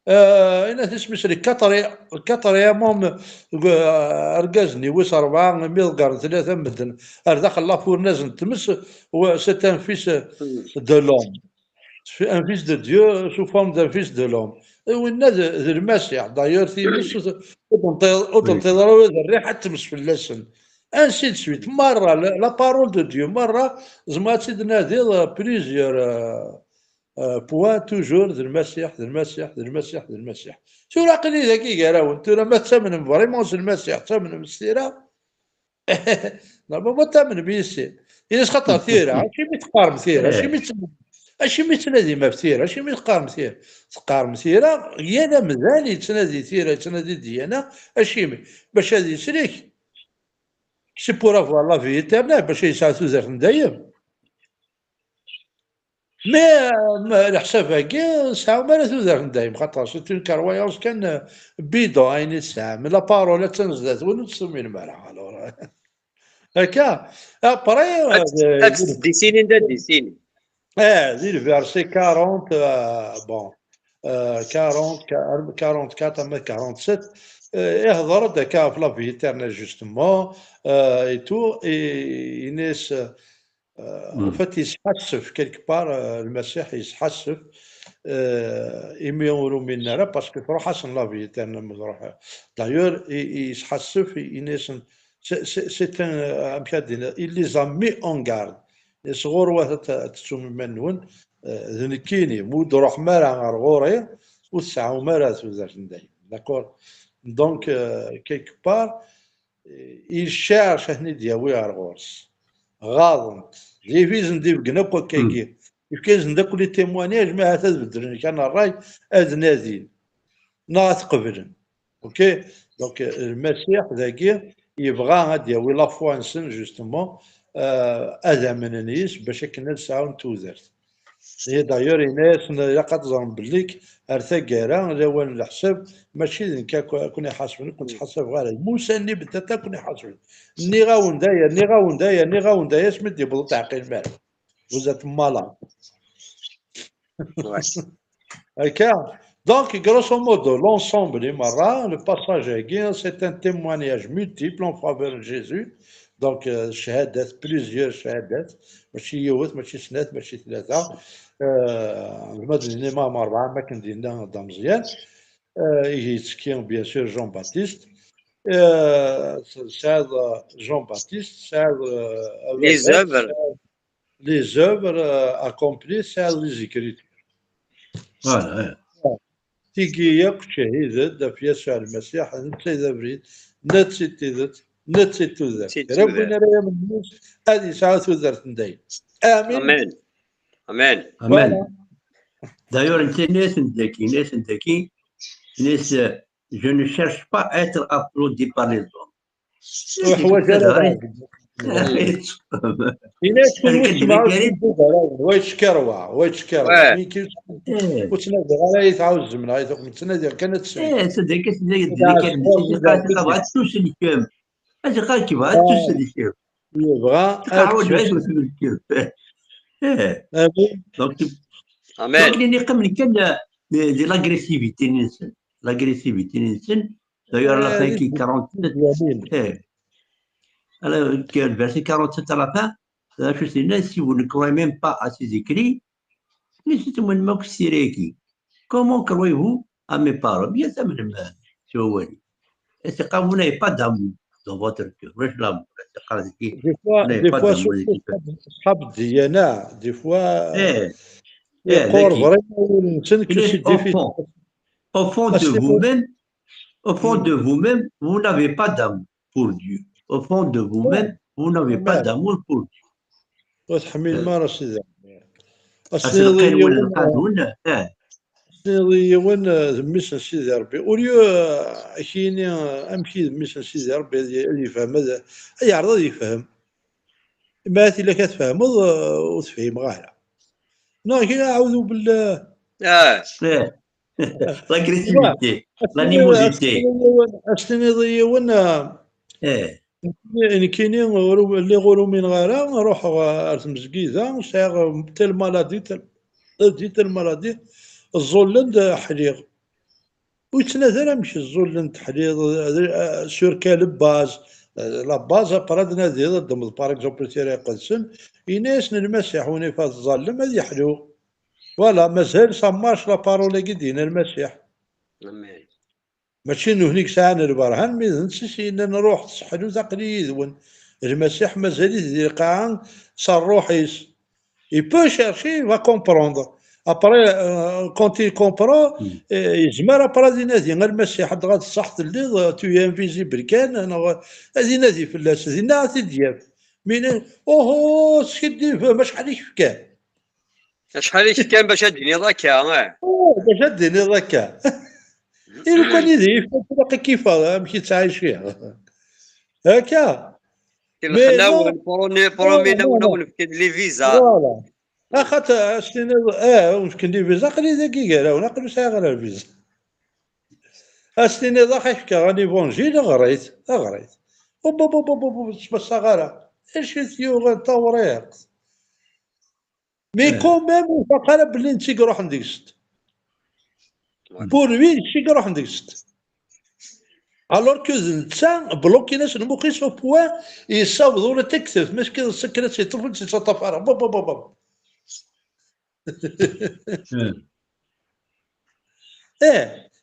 انا تسمي كطري موم ارجزني وس 4 ملغار 3 مدن داخل لافور نازل تمس هو سيت ان فيس دو لوم ان فيس دو ديو سو فورم دان فيس دو لوم وين المسيح دايور في نص وتنتظروا الريحه تمس في اللسن انسي دو سويت. مره لا بارول دو ديو، مره زعما تنادي بليزيور بوان توجور ذا المسيح ذا المسيح ذا المسيح ذا المسيح. شو العقلي ذاكي قراو انت ما تامن فريمون المسيح، تامن بالسيره. لا ما تامن بيسي الا خاطر ثيره ماشي متقارن ثيره، ماشي متنادي ما ثيره، ماشي متقارن ثيره، تقارن ثيره هي انا مازال يتنادي ثيره يتنادي ديانا اشيمي باش هذه يسريك سي بور افوار لا في ايترنال باش يسعى توزر دايم. مي الحساب هكا ساعه ما توزر دايم خاطر سي اون كاروايونس كان بيدون عيني الساعه من لا بارول تنزلت ونتسمي المرح الوغ هكا. ابري اكس ديسيني دا ديسيني دير فيرسي 40 بون 40 44 ما 47 يهضر داكا في لافي ايترنال جوستومون اي تو يناس فات يتحسف كيلك بار المسيح يتحسف يميورو منا راه باسكو تروح حسن لافي ايترنال مروح دايور يتحسف يناس سي ان بيادين اللي زامي اون غارد صغور وقت تسوم منون ذنكيني مود روح مارا غير غوري وتسعة مارا توزر نداي داكور. دونك كيك بار يشارش هني دياوي غورس غاضنت لي فيزن دي بقنا كيكي كيف نداك لي تيموانياج ما تبدلني كان الراي اد نازين ناس قبلن اوكي. دونك المسيح ذاكي يبغى غادي ياوي لا فوا نسن جوستومون هذا من الناس باش كنا نسعاو نتوزرت. هي دايور الناس الا قد بليك ارثا كارا الاول الحساب ماشي كون يحاسبني كنت حاسب غير موسى بتاتا كون يحاسبني ني غاون دايا ني غاون دايا ني غاون دايا سميتي بض تعقيل مال وزات مالا هكا. Donc, grosso modo, l'ensemble des marins, le passage à Guin, c'est un témoignage multiple en faveur de Jésus. Donc, shahadat, plusieurs shahadat, ماشي يوث ماشي سنات ماشي ثلاثة. المدن الإمام أربعة ما كان دينا دا مزيان. يتكين بيان سور جون باتيست. سعد جون باتيست سعد لي زوفر لي زوفر أكومبلي سعد لي زيكريت. فوالا تيجيك شهيدة في يسوع المسيح نتسيد بريد نتسيد نتسيد ربنا راه من الناس هذه ساعة وزارة نداي. آمين امان امان امان. D'ailleurs, ناس ذكي ناس je ne cherche pas à être applaudi par les autres. وحوايج هنا تكون مسمع ويتشكروا وتنادي على يتعاوز من هاي تنادي كانت صدق بغات توصل الكام اجي قال كيف بغات توصل الكام يبغى تعاود عايش توصل الكام. دونك امان اللي نقم كان دي لاغريسيفيتي الانسان لاغريسيفيتي الانسان داير لا فان كي 47 alors que le verset 47 à la fin, je sais pas si vous ne croyez même pas à ces écrits, mais c'est un manque sireki. Comment croyez-vous à mes paroles? Bien ça, madame, si vous voulez. Et c'est quand vous n'avez pas d'amour dans votre cœur. Des fois, صحاب الديانة, des fois, يقول vraiment c'est difficile. Au fond de vous-même, vous n'avez pas d'amour pour Dieu. Au fond de vous-même, vous n'avez pas d'amour pour Dieu. وتحمل ما راه سيدي أصلي وين ذميس سيدي ربي وليو كاين امشي ذميس سيدي ربي اللي يفهم هذا يعرض يفهم ما الا كتفهم وتفهم غايه نو كاين اعوذ بالله لاغريسيفيتي لانيموزيتي اصلي ضيون يعني كاينين اللي يغوروا من غيرها نروح المسكيزه وسايغ تال مالادي تال مالادي الزولند حليغ ويتنازل ماشي الزولند حليغ سور كالب باز لا باز برادنا ديال ضم باغ اكزومبل تيري قدسن يناس المسيح وني فاز الظالم هذه يحلو فوالا مازال سماش لا بارولي دينا المسيح ماشي انه هنيك ساعه البرهان مي نسيت نروح صحلو تقليد المسيح مازال يدير قاعة صار روحيس. Il peut chercher, il va comprendre. Après, quand il comprend, يجمر après غادي ينادي غير المسيح حد غادي تصح تلي تو انفيزيبل كان انا غادي ينادي في الناس هذه ناعتي ديال من اوه سيدي ما شحال كان شحال كان باش الدنيا ضاكا باش الدنيا ضاكا إلا كان يدير باقي كيفاه مشيت تعايش فيها هكا الخناون بروميناون في لي فيزا فوالا اخاطر شتينا واش كندير فيزا قلي دقيقه راه نقول ساعه غير الفيزا اشتيني ضحك راني فونجيل غريت بابا بابا بابا تسمى صغيره ايش يو توريق مي كوميم فقره بلي نتي روح نديك الست بور وي شي روح نديك الست الوغ كو نتا بلوكي ناس المخي سو بوان يصاوب ولا تكتب ماش كي سكرت شي طفل شي طفره بابا بابا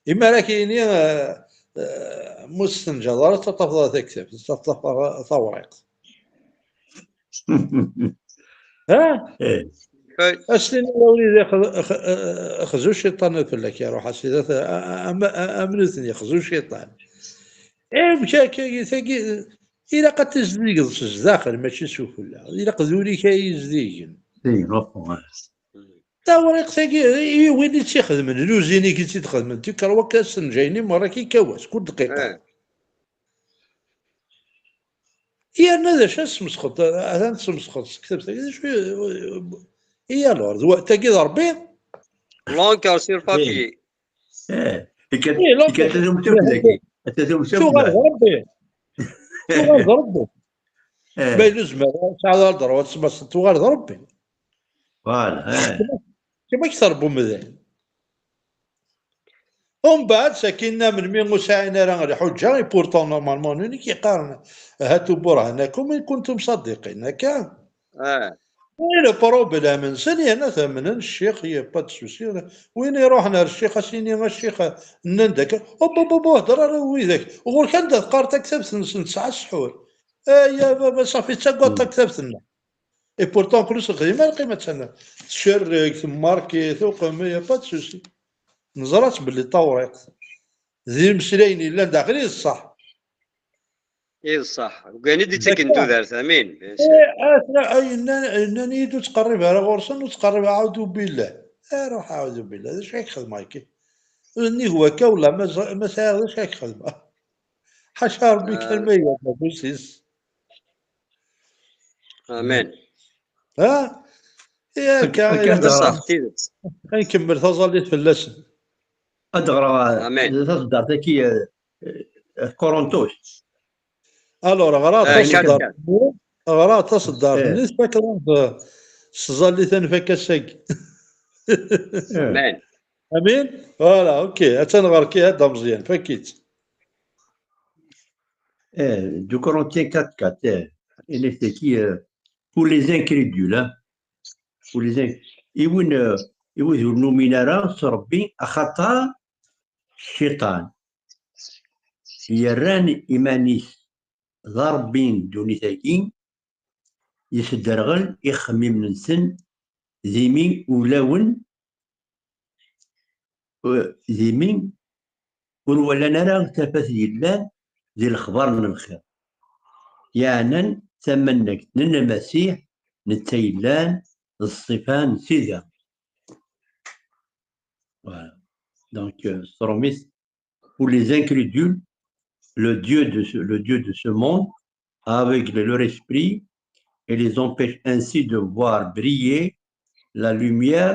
إما راه كاينين مستنجدات تطفى تكتب تطفى ثوريق ها أسلم وليدي خزو الشيطان فلك يا روح السيدات أمنتني خزو الشيطان مشاكل ثقي إلا قد تزديق داخل ماشي سوف لا إلا قذولي كاي يزديق توريق ثقي وين اللي تيخدم لوزيني كي تخدم انت كروا كاسن جايني مرة كي كواس كل دقيقة هي هذا شاس مسخط هذا مسخط كتبت شويه هي لورد تاكي ضربي لونكار سير بابي كتبهم تفلكي شو غنضربي شو غنضربي باين زعما ساعه ضربه تسمى تو غنضربي فوالا كيما يضربوا مذاهب ومن بعد ساكننا من مين وساعنا راه الحجه بورتون نورمالمون اللي كيقارن هاتوا برهانكم ان كنتم صادقين هكا وين البروبليم نسالي انا ثمن الشيخ هي با دو سوسي وين يروحنا الشيخ اسيني الشيخ نندك بابا هضر راه ويدك وغير كان قارتك كتبت 9 السحور يا بابا صافي تا كتبت لنا اي بورتون كلش الخدمه القيمه تاعنا تشرك ماركي ثوق ما با دو سوسي نزرات باللي طوريق ذي المسلاين الا داخلين الصح اي صح وكان يدي تكندو دارت امين انني يدو تقربها راه غرسن وتقربها عاودوا بالله روح عاودوا بالله هذا شاك خدمه كي اني هو كا ولا ما ساهل شاك خدمه حاشا ربي كلمه يا بوسيس امين يا كا صح تيدت نكمل تظليت في اللسن ادغرا امين تصدر تكي كورونتوس الوغ غرا تصدر بالنسبه كلام تظلي تنفك السق امين فوالا اوكي تنغركي هذا مزيان فكيت دو كورونتيان 4 اللي تكي pour les incrédules pour les يوين النومينارا ربي أخطأ الشيطان يران إيمانيس ضربين دونيتاكين يسدرغل يخمم نسن ذيمين ولاون ذيمين ولا نرى تفاث يلان ذي الخبر من الخير يعني ثمنك نن المسيح نتيلان الصفان سيدا voilà donc Soromis pour les incrédules le Dieu de ce monde aveugle leur esprit et les empêche ainsi de voir briller la lumière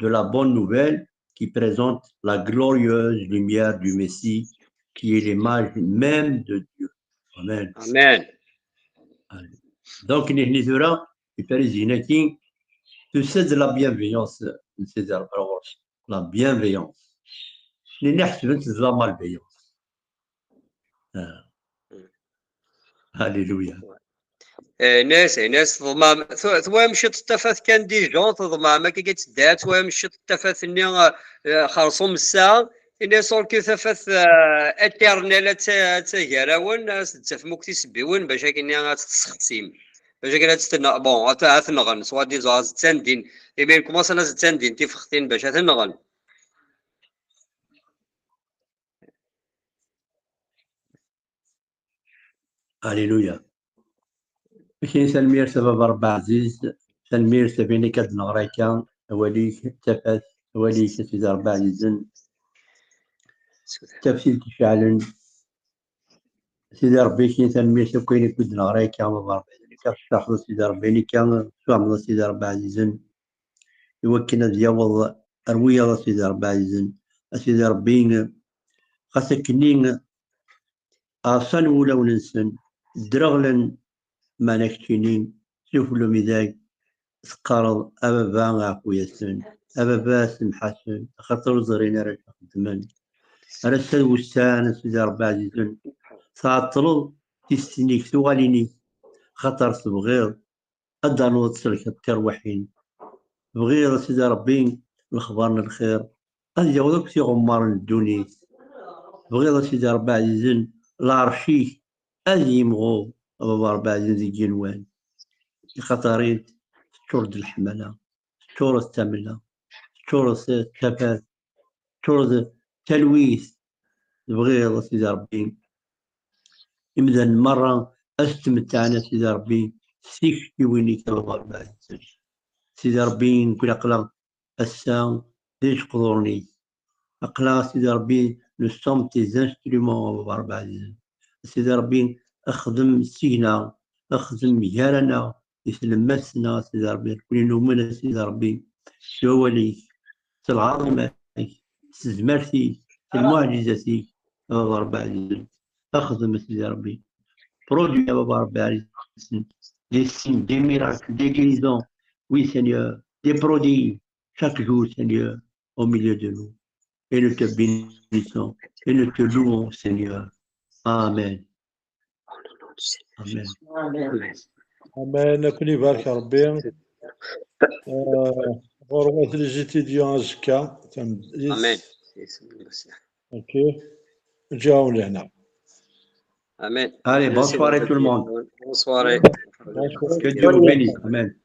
de la bonne nouvelle qui présente la glorieuse lumière du Messie qui est l'image même de Dieu. Amen. Amen. Donc, il paraît que c'est de la bienveillance, la bienveillance. Les nerfs, c'est de la malveillance. Alléluia. ناس تضمام ثوام مشيت التفاث كان ديجون تضمام ما كي تدات ثوام مشيت التفاث اني خرصوم الساعه إن صور كثافة اترنال تاكراون ستف موكتي سبيون باش كاين تسخسيم باش كاين تستنى بون تنغن سوا دي زاز تاندين يبين كوماس انا تاندين تيفختين باش تنغن هللويا. كاين سلمير سبب ربع عزيز سلمير سفيني كاد نغريكا وليك تفاس وليك سيدي ربع عزيزن تفسير فعلا سيدي ربي كاين سلمير سكوين كود نغريكا مبارك كتاخذ سيدي ربي كان فهم سيدي ربع عزيزن يوكلنا ديال رويا سيدي ربع عزيزن سيدي ربي خاصكني أصلا ولا وننسن درغلن ما نكتينين شوف له ميداك سقارض أبابا عفو سن أبابا سمحسن خاطر زرينا راه خدمن راه وسان سيدي ربي عزيزن تعطلو تيستنيك سواليني خاطر تبغيض أدار نوصلك التروحين بغيض سيدي ربي الأخبار الخير هذا يوضك في غمار الدنيا بغيض سيدي ربي عزيزن العرشي هذه يمغو بابا ربي عزيز جنوان خطرين تورد الحملة تورد التملة تورد التفات تورد تلويث بغيض سيدي ربي إمذا مرة أستمتعنا سيدي ربي سيكتي ويني بابا ربي عزيز سيدي ربي نكون أقلق السام ليش قدرني أقلق سيدي ربي نسوم تي انسترومون بابا ربي عزيز سيدي ربي أخدم سينا أخدم جارنا يسلمسنا سيدي ربي كل نومنا سيدي ربي شواليك العظمة زمرتي المعجزة بابا ربي عزيز أخدم سيدي ربي برودوي يا بابا ربي عزيز des signes, des miracles, des guérisons, oui Seigneur, des prodiges chaque jour Seigneur au milieu de nous et nous te bénissons et nous te louons Seigneur. Amen. Amen. أمان كوني بارك ربي غرفة ليزيتيديون زكا آمين اوكي جاو لهنا آمين Allez, bonne soirée tout le monde. Bonne soirée. Que Dieu vous bénisse. Amen.